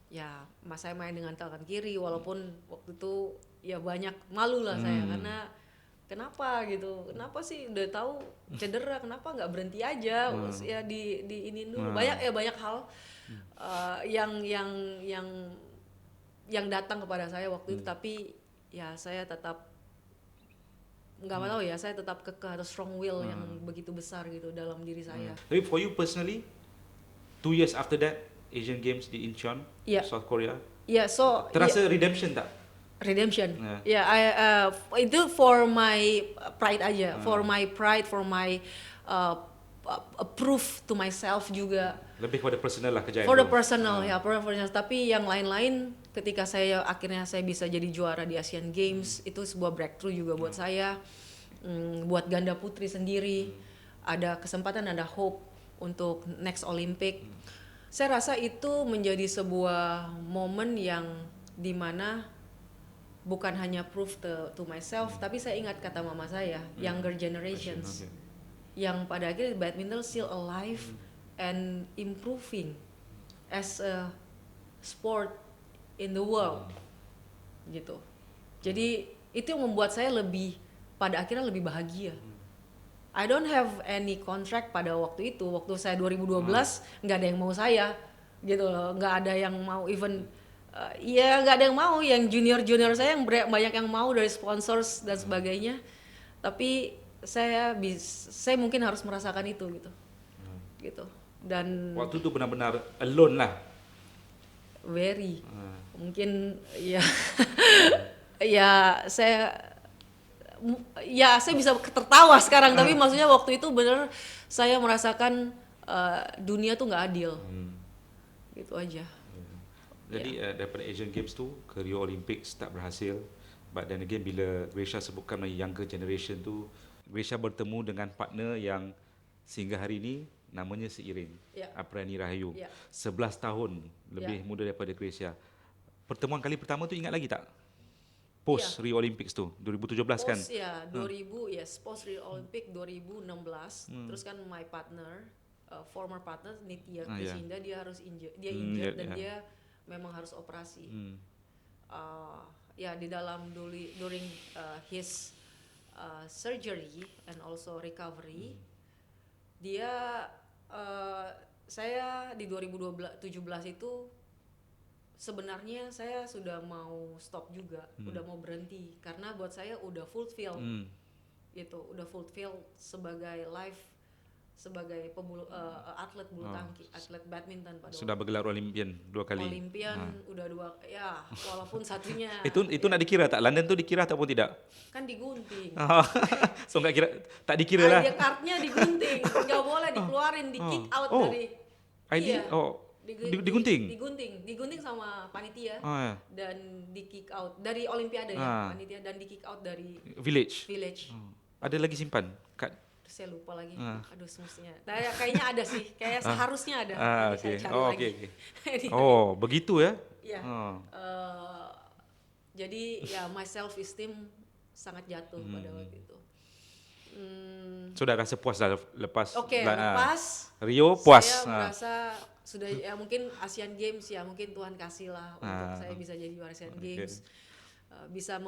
Ya, saya main dengan tangan kiri walaupun waktu itu ya banyak malu lah saya, karena kenapa sih udah tahu cedera kenapa nggak berhenti aja, ya di ini dulu. Banyak hal yang datang kepada saya waktu itu, tapi ya saya tetap nggak tahu ya, saya tetap kekeh atau strong will yang begitu besar gitu dalam diri saya. Tapi for you personally, 2 years after that Asian Games di Incheon, South Korea, so terasa redemption tak? Redemption, itu for my pride aja, for my pride, for my proof to myself juga. Lebih pada personal lah kejayaan. For the personal personal. Tapi yang lain-lain, ketika akhirnya saya bisa jadi juara di Asian Games, itu sebuah breakthrough juga buat saya. Buat ganda putri sendiri, ada kesempatan, ada hope untuk next Olympic. Saya rasa itu menjadi sebuah momen yang dimana bukan hanya proof to myself, tapi saya ingat kata mama saya, younger generations, yang pada akhirnya badminton still alive and improving as a sport in the world, gitu. Jadi itu yang membuat saya pada akhirnya lebih bahagia. I don't have any contract pada waktu itu. Waktu saya 2012 nggak ada yang mau saya, gitu loh. Nggak ada yang mau, even nggak ada yang mau. Yang junior saya yang banyak yang mau dari sponsors dan sebagainya. Tapi saya mungkin harus merasakan itu gitu. Dan waktu itu benar-benar alone lah. Very. Mungkin ya saya bisa tertawa sekarang, tapi maksudnya waktu itu bener saya merasakan dunia tuh nggak adil, gitu aja. Jadi daripada Asian Games tu ke Rio Olympics tak berhasil, but then again bila Gresha sebutkan younger generation tu, Gresha bertemu dengan partner yang sehingga hari ini namanya seiring, Aprani Rahayu, 11 tahun lebih muda daripada Gresha. Pertemuan kali pertama tu ingat lagi tak? Post Rio Olympics tu 2017 kan? Post 2000 post Rio Olympic 2016. Terus kan my partner, former partner Nitya Krishinda, dia harus injured dan dia memang harus operasi. Di dalam during his surgery and also recovery, dia saya di 2017 itu sebenarnya saya sudah mau stop juga, udah mau berhenti karena buat saya udah fulfill, udah fulfill sebagai sebagai atlet bulu tangkis, atlet badminton pada sudah bergelar Olimpian 2 kali. Olimpian udah 2, walaupun satunya. itu nak dikira tak? London tu dikira ataupun tidak? Kan digunting. So nggak kira, tak dikira lah. ID cardnya digunting, nggak boleh dikeluarin, di kick out dari. ID, digunting sama panitia dan di kick out dari Olimpiade panitia, dan di kick out dari village. Ada lagi simpan kad? Saya lupa lagi. Aduh, semestinya. Kayaknya ada sih, kayak seharusnya ada. Okay. Saya cari lagi. Begitu ya? Iya. Jadi my self esteem sangat jatuh pada waktu itu. Sudah rasa puas dah lepas. Lepas Rio puas. Saya merasa sudah mungkin Asian Games mungkin Tuhan kasih lah untuk saya bisa jadi juara Asian Games. Bisa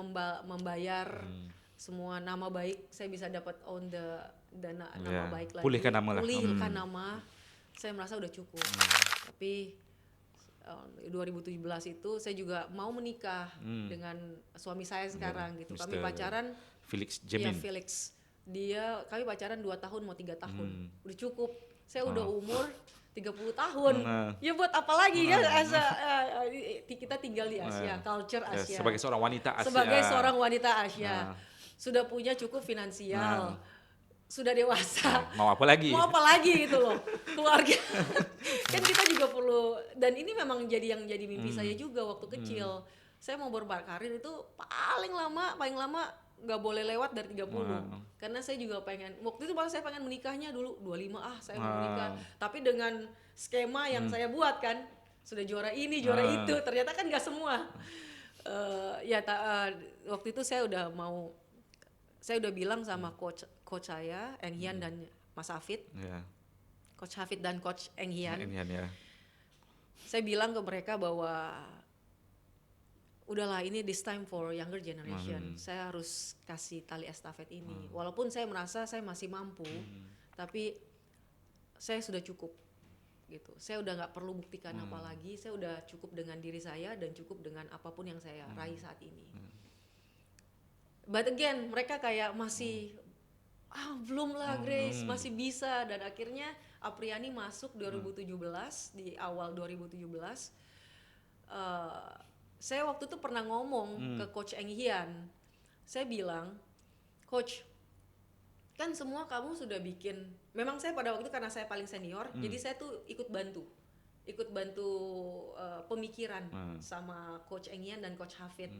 membayar semua nama baik, saya bisa dapat nama baik lagi. Pulihkan nama lah. Pulihkan nama. Saya merasa udah cukup. Tapi 2017 itu saya juga mau menikah dengan suami saya sekarang gitu. Kami pacaran Felix Jamin. Felix. Kami pacaran 2 tahun mau 3 tahun. Udah cukup. Saya udah umur 30 tahun. Ya buat apa lagi kan kita tinggal di Asia, culture Ya, Asia. sebagai seorang wanita Asia. Sebagai seorang wanita Asia. Sudah punya cukup finansial. Sudah dewasa. Mau apa lagi? Mau apa lagi gitu loh. Keluarga. Kan kita juga perlu, dan ini memang jadi mimpi saya juga waktu kecil. Saya mau berkarir itu paling lama nggak boleh lewat dari 30. Karena saya juga pengen, waktu itu malah saya pengen menikahnya dulu 25 saya mau menikah. Tapi dengan skema yang saya buat kan, sudah juara ini, juara itu, ternyata kan nggak semua. Waktu itu saya udah bilang sama coach saya, Eng Hian dan Mas Hafid. Coach Hafid dan coach Eng Hian. Ya. Saya bilang ke mereka bahwa udahlah, ini this time for younger generation. Saya harus kasih tali estafet ini. Walaupun saya merasa saya masih mampu, tapi saya sudah cukup gitu. Saya udah nggak perlu buktikan apa lagi. Saya udah cukup dengan diri saya dan cukup dengan apapun yang saya raih saat ini. But again, mereka kayak masih belum lah Grace, masih bisa. Dan akhirnya Apriani masuk 2017, di awal 2017. Saya waktu itu pernah ngomong ke Coach Eng Hian. Saya bilang, Coach, kan semua kamu sudah bikin. Memang saya pada waktu itu karena saya paling senior, jadi saya tuh ikut bantu pemikiran sama Coach Eng Hian dan Coach Hafid.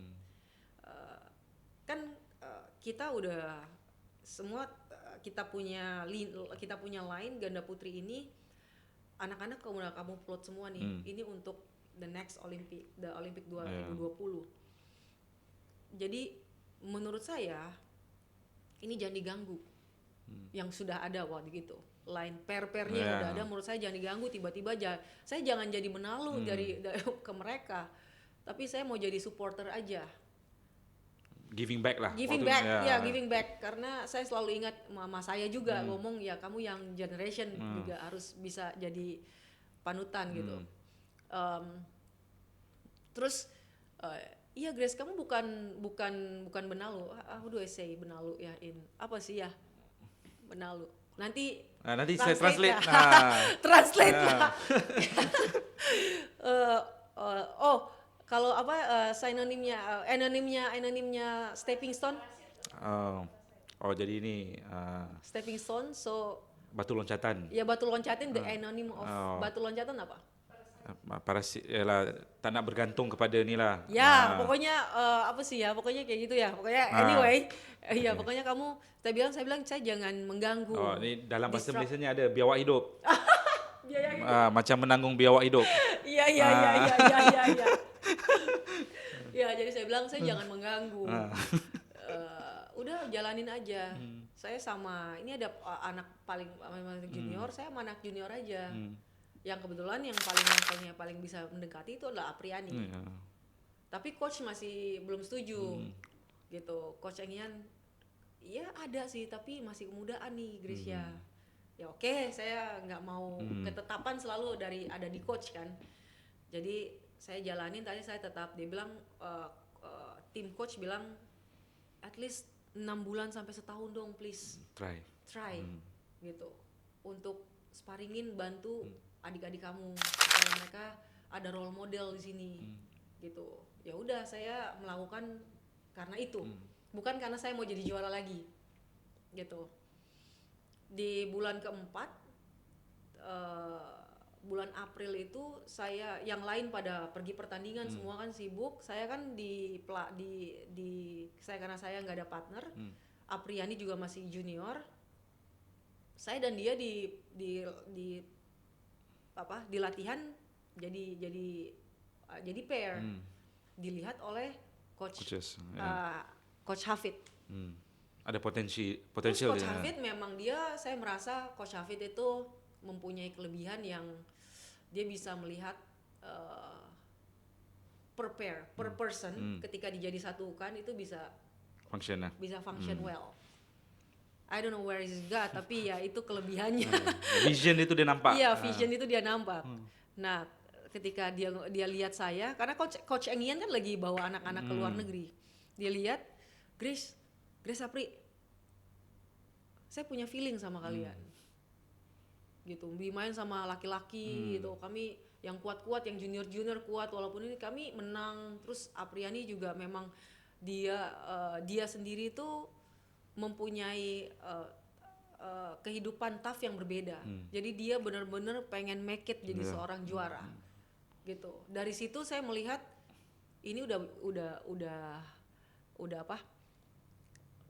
Kita udah semua kita punya line ganda putri ini, anak-anak kamu plot semua nih. Ini untuk the next Olympic 2020. Jadi menurut saya ini jangan diganggu. Yang sudah ada waktu gitu. Line pair-pairnya yang udah ada, menurut saya jangan diganggu. Tiba-tiba saya jangan jadi menalu dari ke mereka. Tapi saya mau jadi supporter aja. Giving back lah. Giving back. Karena saya selalu ingat mama saya juga ngomong, ya kamu yang generation juga harus bisa jadi panutan gitu. Terus iya Grace, kamu bukan benalu. How do I say benalu ya, apa sih ya benalu? Nanti saya translate. Translate lah. Kalau anonimnya stepping stone. Jadi ini Stepping stone, so batu loncatan. ya batu loncatan, the anonym of batu loncatan apa? Tak nak bergantung kepada ni lah. Pokoknya pokoknya kayak gitu ya. Pokoknya anyway, pokoknya saya bilang saya jangan mengganggu. Ini dalam bahasa Malaysianya ada biawak hidup. Biaya Macam menanggung biawak hidup. Iya. Ya, jadi saya bilang saya jangan mengganggu. Udah jalanin aja. Saya sama ini ada anak paling junior, saya sama anak junior aja. Yang kebetulan yang paling bisa mendekati itu adalah Apriani. Tapi coach masih belum setuju. Gitu. Coach Eng Hian, iya ada sih, tapi masih kemudaan nih Grisha. Ya oke, saya nggak mau ketetapan selalu ada di coach kan. Jadi saya jalanin, tadi saya tetap, dia bilang tim coach bilang at least 6 bulan sampai setahun dong please. Try. Gitu. Untuk sparingin, bantu adik-adik kamu supaya mereka ada role model di sini. Gitu. Ya udah, saya melakukan karena itu. Bukan karena saya mau jadi juara lagi. Gitu. Di bulan keempat, bulan April itu saya, yang lain pada pergi pertandingan, semua kan sibuk. Saya kan karena saya nggak ada partner. Apriani juga masih junior. Saya dan dia di latihan jadi pair. Dilihat oleh coach Hafid. Ada potensial. Coach Hafid memang saya merasa Coach Hafid itu mempunyai kelebihan yang dia bisa melihat per pair, per person, ketika dijadi satukan itu bisa function well. I don't know where is God, tapi ya itu kelebihannya. Vision itu dia nampak. Iya, vision itu dia nampak. Nah, ketika dia lihat saya, karena coach Eng Hian kan lagi bawa anak-anak ke luar negeri. Dia lihat, Grace Apri, saya punya feeling sama kalian. Gitu, main sama laki-laki gitu. Kami yang kuat-kuat, yang junior-junior kuat, walaupun ini kami menang. Terus Apriani juga memang dia sendiri itu mempunyai kehidupan tough yang berbeda. Jadi dia benar-benar pengen make it jadi seorang juara. Gitu. Dari situ saya melihat ini udah apa?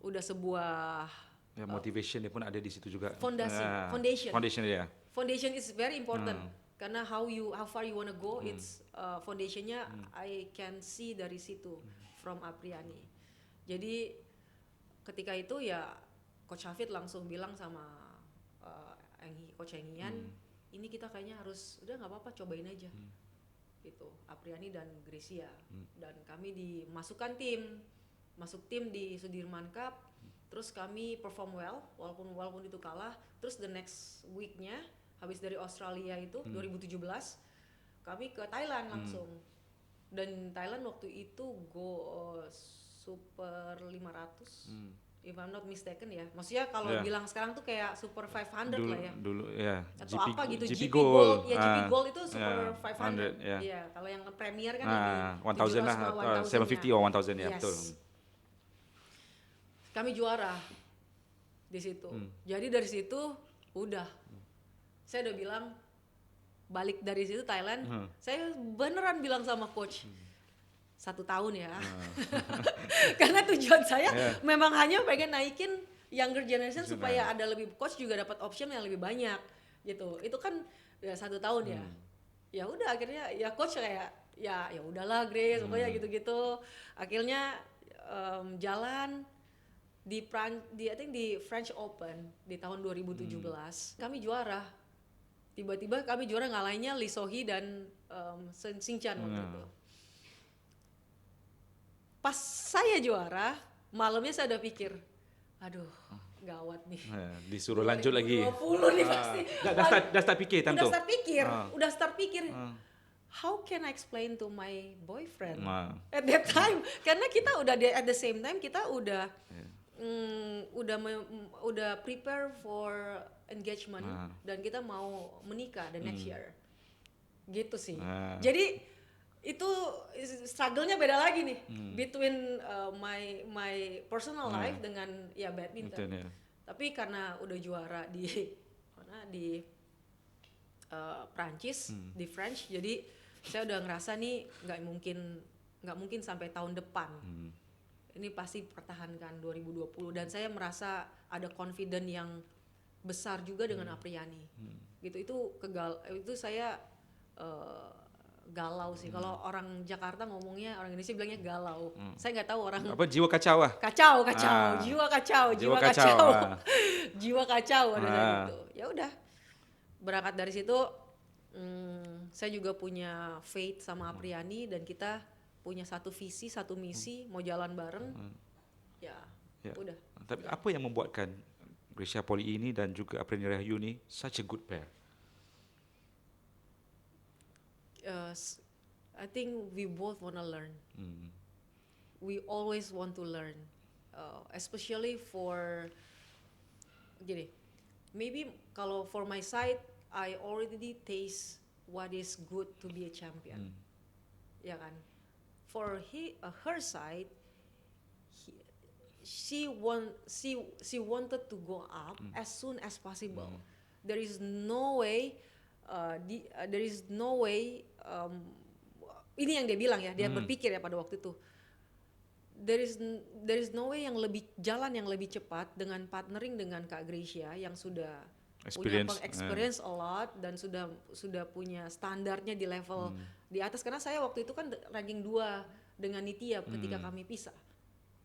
Udah sebuah Ya, motivation dia pun ada di situ juga. foundation. Ya. Foundation is very important. Karena how far you wanna go, it's foundationnya I can see dari situ from Apriani. Jadi ketika itu ya Coach Hafid langsung bilang sama Coach Engian, ini kita kayaknya harus udah nggak apa-apa cobain aja. Gitu, Apriani dan Gracia. Dan kami dimasukkan masuk tim di Sudirman Cup. Terus kami perform well walaupun itu kalah. Terus the next weeknya habis dari Australia itu 2017 kami ke Thailand langsung. Dan Thailand waktu itu Super 500 if I'm not mistaken ya. Maksudnya kalau bilang sekarang tuh kayak Super 500 dulu, lah ya. Dulu ya. Atau GP, apa gitu, GP Gold. Ya GP Gold itu Super 500. ya. Iya, kalau yang Premier kan ini 1000 lah, 750 or 1000 ya, betul. Kami juara di situ. Jadi dari situ udah, saya udah bilang balik dari situ Thailand, saya beneran bilang sama coach 1 tahun ya, karena tujuan saya memang hanya pengen naikin younger generation supaya ada lebih, coach juga dapat option yang lebih banyak gitu. Itu kan ya 1 tahun ya. Ya udah akhirnya ya coach kayak ya udahlah Grace, pokoknya gitu-gitu. Akhirnya jalan di I think di French Open di tahun 2017 kami juara. Tiba-tiba kami juara ngalahinnya Lee Sohee dan Sing Chan waktu itu. Pas saya juara, malamnya saya udah pikir, aduh gawat nih. Disuruh lanjut lagi. 2020 nih pasti. Dah start pikir tentu. Udah start pikir. How can I explain to my boyfriend at that time? Karena kita udah at the same time kita udah prepare for engagement dan kita mau menikah the next year. Gitu sih. Jadi itu struggle-nya beda lagi nih between my personal life dengan ya badminton. Tapi karena udah juara di Prancis, di French, jadi saya udah ngerasa nih nggak mungkin sampai tahun depan. Ini pasti pertahankan 2020 dan saya merasa ada confident yang besar juga dengan Apriani. Gitu itu saya galau sih. Kalau orang Jakarta ngomongnya, orang Indonesia bilangnya galau. Saya nggak tahu orang apa, jiwa kacau lah. Kacau. Jiwa kacau. Jiwa kacau ada gitu. Ya udah. Berangkat dari situ saya juga punya faith sama Apriani dan kita punya satu visi, satu misi, mau jalan bareng. Ya. Udah. Tapi apa yang membuatkan Gracia Poli ini dan juga Apriani Rahayu ni such a good pair? I think we both want to learn. We always want to learn, especially for gini. Maybe kalau for my side, I already taste what is good to be a champion. Ya kan? For her side, she wanted to go up as soon as possible. There is no way. Ini yang dia bilang ya, dia berpikir ya pada waktu itu. There is no way jalan yang lebih cepat dengan partnering dengan Kak Gracia yang sudah punya experience a lot dan sudah punya standarnya di level di atas, karena saya waktu itu kan ranking 2 dengan Nitya ketika kami pisah.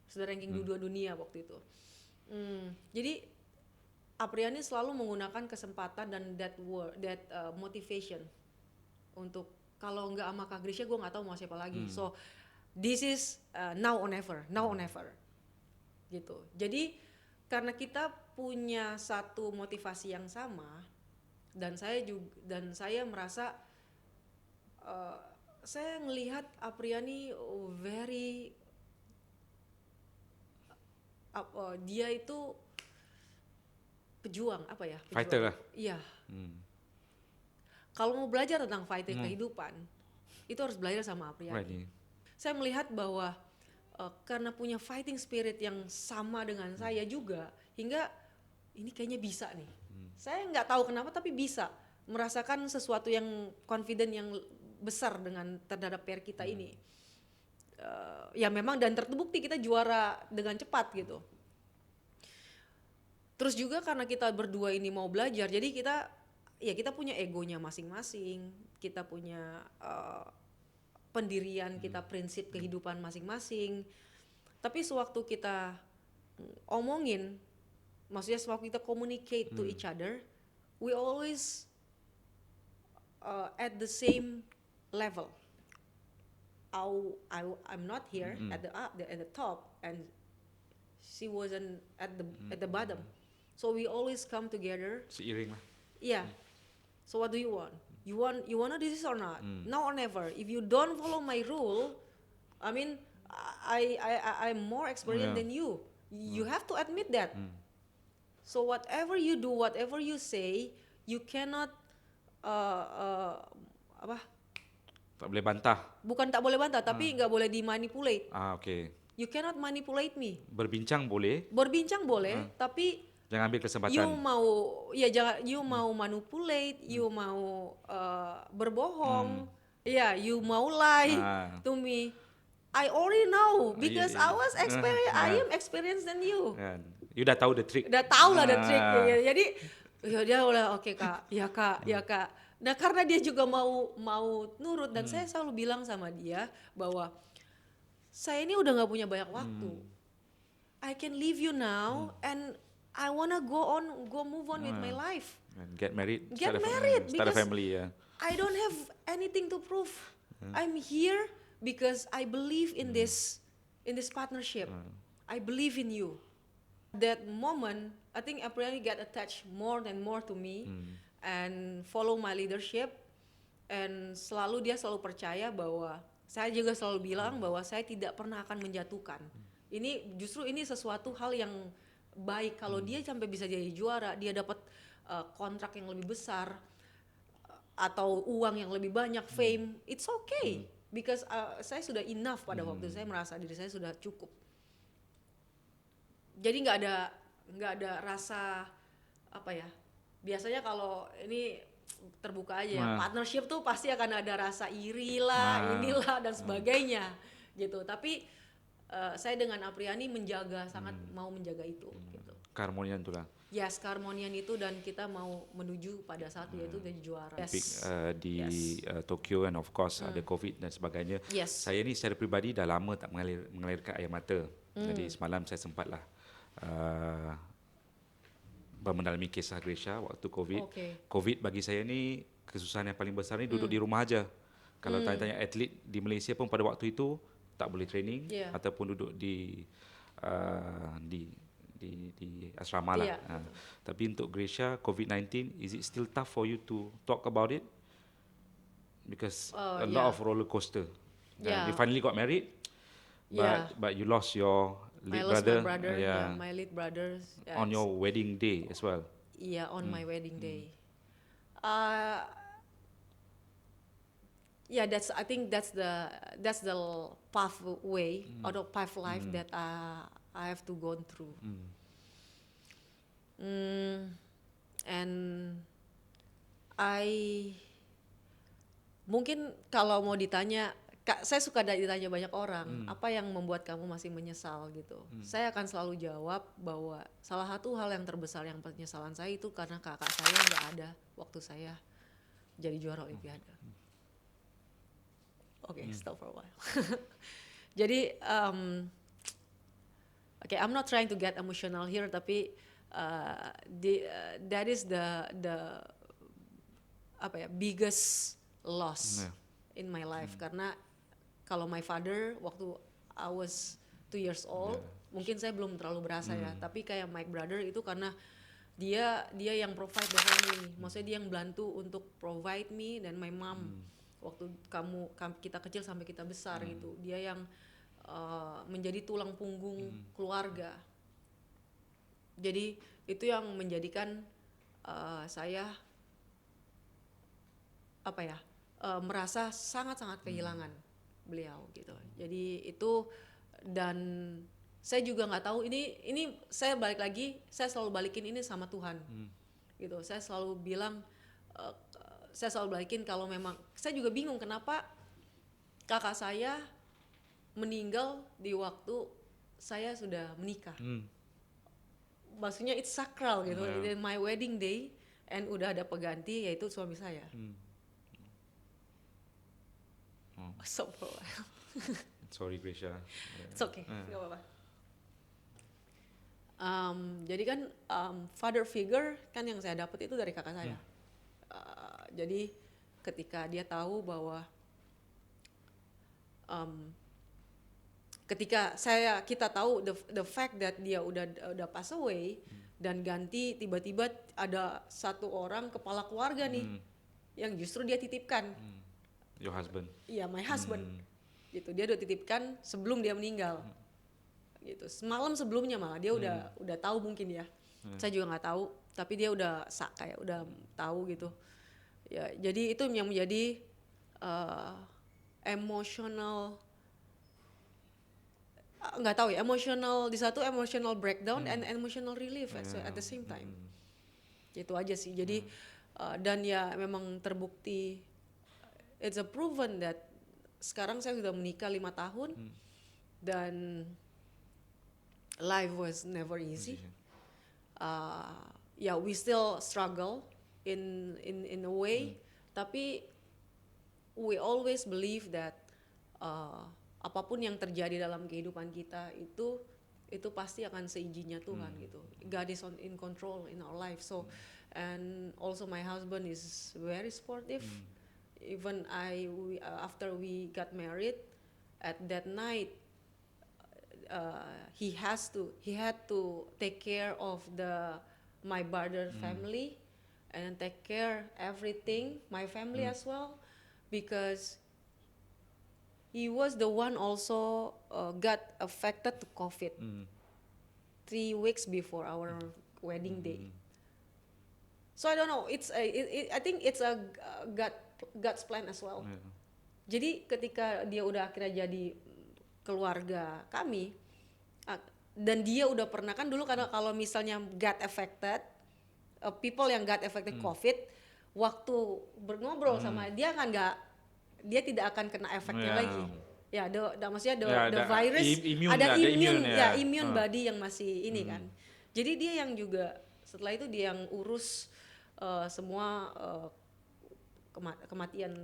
Sudah ranking 2 dunia waktu itu. Jadi Apriani selalu menggunakan kesempatan dan that motivation untuk kalau nggak sama Kak Gracia gue nggak tahu mau siapa lagi. So this is now or never gitu. Jadi karena kita punya satu motivasi yang sama dan saya merasa saya ngelihat Apriani very dia itu pejuang apa ya? Pejuang. Fighter lah. Iya. Kalau mau belajar tentang fighting kehidupan, itu harus belajar sama Apriani. Right. Saya melihat bahwa karena punya fighting spirit yang sama dengan saya juga, hingga ini kayaknya bisa nih. Saya nggak tahu kenapa tapi bisa merasakan sesuatu yang confident yang besar dengan terhadap pair kita ini. Ya memang dan terbukti kita juara dengan cepat gitu. Terus juga karena kita berdua ini mau belajar, jadi kita punya egonya masing-masing, kita punya pendirian, kita prinsip kehidupan masing-masing. Tapi sewaktu kita omongin, maksudnya sewaktu kita communicate to each other, we always at the same level. I'm not here at the top, and she wasn't at the bottom. So we always come together. Seiring lah. Yeah. So what do you want? You wanna do this or not? Now or never. If you don't follow my rule, I mean, I'm more experienced than you. You have to admit that. So whatever you do, whatever you say, you cannot Tak boleh bantah. bukan tak boleh bantah, tapi nggak boleh dimanipulate. Okay. You cannot manipulate me. Berbincang boleh, Berbincang boleh, tapi jangan ambil kesempatan. you mau manipulate, you mau berbohong, you mau lie to me. I already know because I was I am experienced than you. You dah tahu the trick. Udah tahu lah the trick. Jadi ya dia udah oke kak, ya kak. Nah karena dia juga mau nurut dan saya selalu bilang sama dia bahwa saya ini udah nggak punya banyak waktu. I can leave you now and I wanna move on with my life. And get married. Start a family. I don't have anything to prove. I'm here because I believe in this partnership. I believe in you. That moment, I think Apriani got attached more and more to me and follow my leadership. And dia selalu percaya bahwa saya juga selalu bilang bahwa saya tidak pernah akan menjatuhkan. Ini sesuatu hal yang baik kalau dia sampai bisa jadi juara, dia dapat kontrak yang lebih besar atau uang yang lebih banyak, fame, it's okay because saya sudah enough pada waktu saya merasa diri saya sudah cukup. Jadi nggak ada rasa apa ya? Biasanya kalau ini terbuka aja ya, partnership tuh pasti akan ada rasa iri lah, inilah dan sebagainya gitu. Tapi saya dengan Apriani sangat mau menjaga itu gitu. Keharmonian itulah. Yes, keharmonian itu dan kita mau menuju pada saat yaitu jadi juara. Di Tokyo and of course ada COVID dan sebagainya. Saya ni secara peribadi dah lama tak mengalirkan air mata. Jadi semalam saya sempatlah mendalami kisah Gresha waktu COVID. COVID bagi saya ni kesusahan yang paling besar ni duduk di rumah aja. Kalau tanya-tanya atlet di Malaysia pun pada waktu itu tak boleh training ataupun duduk di asrama lah. Tapi untuk Gresha COVID-19, is it still tough for you to talk about it? Because a lot of roller coaster. You finally got married, but you lost your lead brother. My brother, my lead brothers. On your wedding day as well. Yeah, on my wedding day. I think that's the pathway or the path life that I have to go through. And mungkin kalau mau ditanya, saya suka ditanya banyak orang, apa yang membuat kamu masih menyesal gitu. Saya akan selalu jawab bahwa salah satu hal yang terbesar yang penyesalan saya itu karena kakak saya nggak ada waktu saya jadi juara Olimpiade. Stop for a while. Jadi, I'm not trying to get emotional here, tapi that is the biggest loss in my life. Karena kalau my father waktu I was 2 years old, mungkin saya belum terlalu berasa ya. Tapi kayak my brother itu karena dia yang provide the family. Maksudnya dia yang bantu untuk provide me dan my mom. Waktu kita kecil sampai kita besar gitu, dia yang menjadi tulang punggung keluarga. Jadi itu yang menjadikan saya merasa sangat-sangat kehilangan beliau gitu. Jadi itu, dan saya juga nggak tahu, ini saya balik lagi, saya selalu balikin ini sama Tuhan gitu. Saya selalu bilang, saya selalu balikin kalau memang saya juga bingung kenapa kakak saya meninggal di waktu saya sudah menikah. Maksudnya it's sakral gitu. It's my wedding day and udah ada pengganti yaitu suami saya. So, Sorry Grisha. it's okay, nggak apa-apa. Jadi kan father figure kan yang saya dapat itu dari kakak saya. Jadi ketika dia tahu bahwa ketika kita tahu the fact that dia udah pass away, dan ganti tiba-tiba ada satu orang kepala keluarga nih yang justru dia titipkan. Your husband. Iya, my husband. Gitu. Dia udah titipkan sebelum dia meninggal. Gitu. Semalam sebelumnya malah dia udah tahu mungkin ya. Saya juga nggak tahu, tapi dia udah kayak udah tahu gitu. Ya, jadi itu yang menjadi emotional, nggak tahu ya, emotional, di satu emotional breakdown and emotional relief at the same time. Itu aja sih. Jadi dan ya memang terbukti, it's a proven that sekarang saya sudah menikah 5 tahun dan life was never easy. Yeah, we still struggle in a way, tapi we always believe that apapun yang terjadi dalam kehidupan kita itu pasti akan seizinnya Tuhan gitu. God is in control in our life. So and also my husband is very supportive. Even after we got married, at that night he had to take care of my brother family and take care everything, my family as well, because he was the one also got affected to COVID 3 weeks before our wedding day. So I don't know, I think it's a God's plan as well. Jadi ketika dia udah akhirnya jadi keluarga kami, dan dia udah pernah kan dulu, karena kalau misalnya got affected, people yang got affected COVID, waktu ngobrol sama dia kan dia tidak akan kena efeknya lagi. Ya, maksudnya the virus ada immune body yang masih ini kan. Jadi dia yang juga setelah itu dia yang urus semua kematian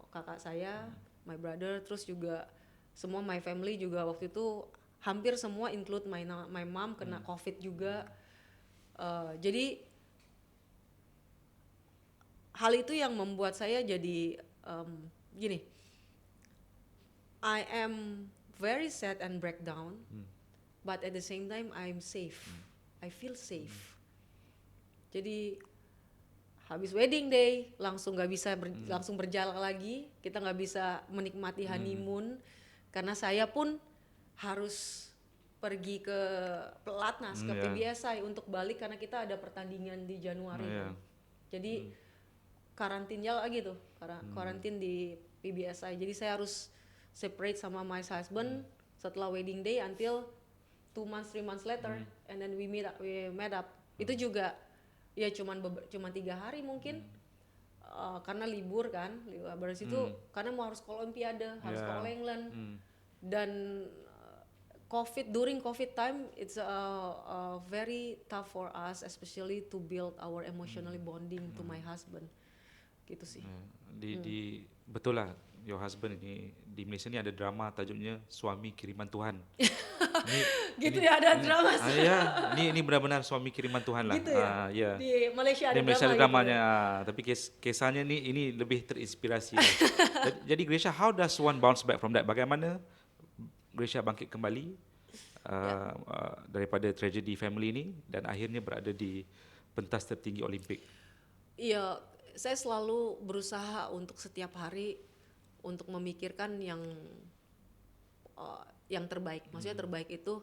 kakak saya, my brother, terus juga semua my family juga waktu itu hampir semua include my mom kena COVID juga. Jadi hal itu yang membuat saya jadi gini, I am very sad and breakdown, but at the same time I'm safe. I feel safe. Jadi habis wedding day langsung nggak bisa langsung berjalan lagi, kita nggak bisa menikmati honeymoon karena saya pun harus pergi ke pelatnas, ke PBSI untuk balik karena kita ada pertandingan di Januari. Jadi karantinnya lagi tuh, karantin di PBSI. Jadi saya harus separate sama my husband setelah wedding day until 2 months 3 months later, and then we met up. Itu juga ya cuman 3 hari mungkin, karena libur kan, habis itu karena mau harus ke Olimpiade, harus ke All England, dan during COVID time it's very tough for us, especially to build our emotionally bonding to my husband, gitu sih. Betul lah, your husband ini di Malaysia ni ada drama tajuknya Suami Kiriman Tuhan. Ada drama. Ini benar-benar suami kiriman Tuhan lah. Gitu ya? Di Malaysia ada drama dramanya, gitu. Tapi kisahnya ini lebih terinspirasi. Jadi Grisha, how does one bounce back from that? Bagaimana Grisha bangkit kembali daripada tragedi family ini dan akhirnya berada di pentas tertinggi Olimpik? Iya, saya selalu berusaha untuk setiap hari untuk memikirkan yang terbaik. Maksudnya terbaik itu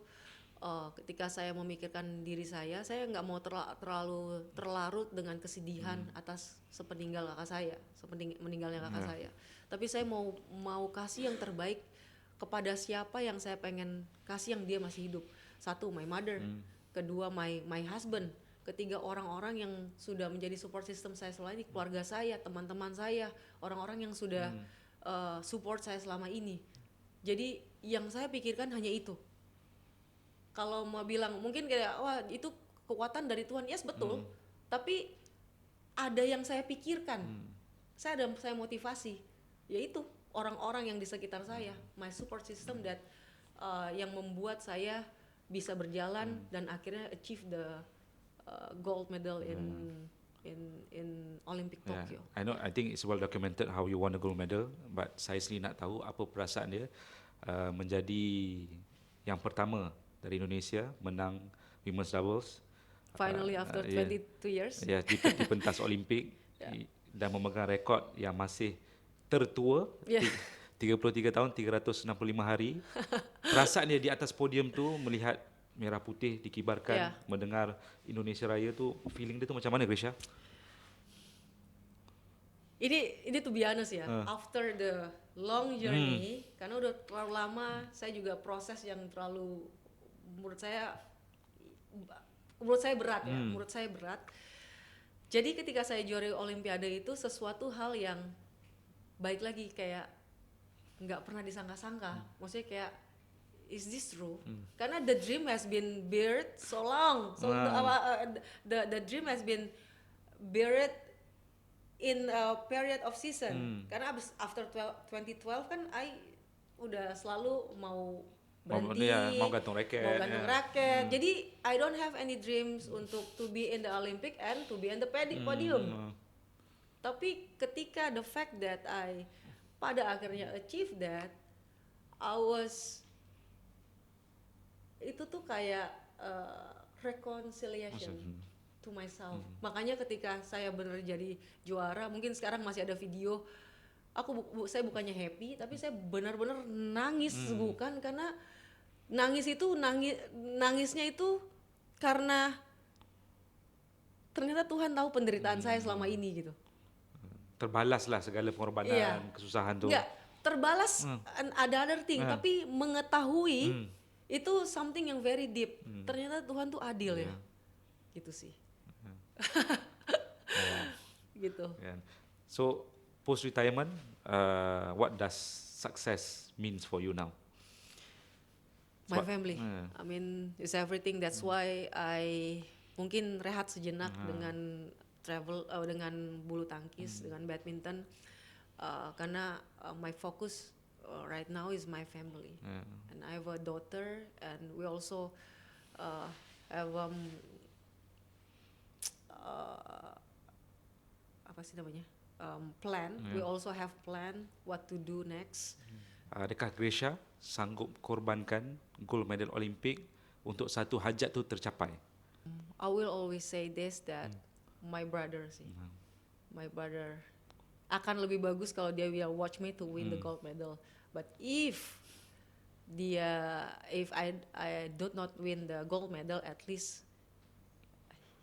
ketika saya memikirkan diri saya nggak mau terlalu terlarut dengan kesedihan atas meninggalnya kakak saya. Tapi saya mau kasih yang terbaik kepada siapa yang saya pengen kasih yang dia masih hidup. Satu, my mother. Kedua, my husband. Ketiga, orang-orang yang sudah menjadi support system saya selama ini, keluarga saya, teman-teman saya, orang-orang yang sudah support saya selama ini. Jadi yang saya pikirkan hanya itu. Kalau mau bilang mungkin kayak wah itu kekuatan dari Tuhan, yes betul. Tapi ada yang saya pikirkan. Saya motivasi, yaitu orang-orang yang di sekitar saya, my support system that yang membuat saya bisa berjalan dan akhirnya achieve the gold medal in Olympic Tokyo. I think it's well documented how you won the gold medal, but saya sendiri nak tahu apa perasaan dia menjadi yang pertama dari Indonesia menang women's doubles. Finally after 22 years. Ya, di pentas Olimpik dan memegang rekod yang masih tertua, 33 tahun 365 hari. Perasaan dia di atas podium tu melihat merah putih dikibarkan, mendengar Indonesia Raya tu, feeling dia tu macam mana, Grisha? Ini to be honest ya, after the long journey, karena udah terlalu lama, saya juga proses yang terlalu menurut saya berat ya, menurut saya berat. Jadi ketika saya juara Olimpiade itu sesuatu hal yang baik lagi, kayak nggak pernah disangka-sangka. Maksudnya kayak is this true? Karena the dream has been buried so long, the dream has been buried in a period of season. Karena after 2012 kan I udah selalu mau berhenti, mau gantung raket. Jadi I don't have any dreams untuk to be in the Olympic and to be in the podium. Tapi ketika the fact that I pada akhirnya achieve that, itu tuh kayak reconciliation to myself. Makanya ketika saya benar jadi juara, mungkin sekarang masih ada video, saya bukannya happy, tapi saya benar-benar nangis, bukan karena nangisnya itu karena ternyata Tuhan tahu penderitaan saya selama ini gitu. Terbalaslah segala pengorbanan, kesusahan tuh. Enggak, terbalas ada other thing, tapi mengetahui itu something yang very deep. Ternyata Tuhan tuh adil ya. Gitu sih. Gitu. So post retirement, what does success means for you now? My family. I mean, it's everything. That's why I mungkin rehat sejenak dengan travel, dengan bulu tangkis, dengan badminton, karena my focus right now is my family. And I have a daughter, and we also have apa sih namanya? Plan. We also have plan what to do next. Adakah Grisha sanggup korbankan gold medal Olimpik untuk satu hajat tu tercapai? I will always say this, that my brother sih, my brother akan lebih bagus kalau dia will watch me to win the gold medal. But if I do not win the gold medal, at least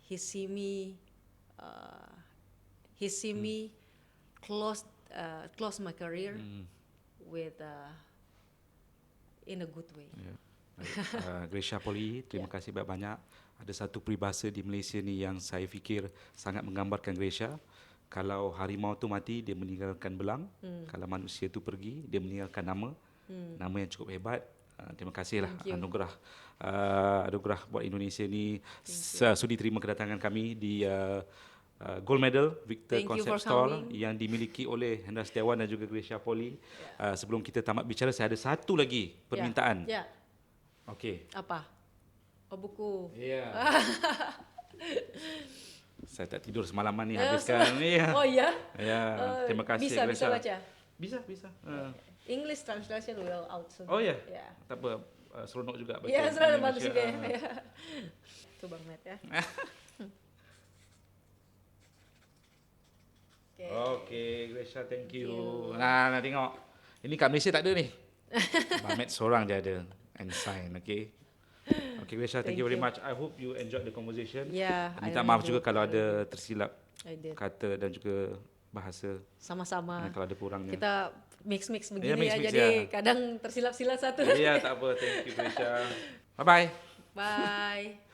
he see me close my career with in a good way. Grisha Polly, terima kasih banyak. Ada satu peribahasa di Malaysia ni yang saya fikir sangat menggambarkan Grisha. Kalau harimau tu mati, dia meninggalkan belang. Kalau manusia tu pergi, dia meninggalkan nama. Nama yang cukup hebat. Terima kasihlah anugerah buat Indonesia ni. Sudi terima kedatangan kami di gold medal Victor Concept Store yang dimiliki oleh Hendra Setiawan dan juga Grisha Polly. Sebelum kita tamat bicara, saya ada satu lagi permintaan. Okey. Apa? Oh, buku. Ya. Saya tak tidur semalaman ni habiskan ni. Oh ya? Ya, terima kasih. Bisa baca? Bisa. English translation will out soon. Oh ya? Tak apa, seronok juga baca. Ya, seronok bagus juga ya. Itu Bang Matt ya. Okay, Grisha, thank you. Nah, tengok. Ini kat Malaysia tak ada ni. Bang Matt seorang je ada and sign, okay. Okay, Gresha, thank you very much. I hope you enjoyed the conversation. Yeah, I Minta really maaf do. juga kalau ada tersilap I did. kata dan juga bahasa. Sama-sama. Kalau ada kurangnya. Kita mix-mix Ya, begini mix-mix, jadi ya. kadang tersilap-silap satu. Ya, tak apa. Thank you, Gresha. Bye-bye. Bye.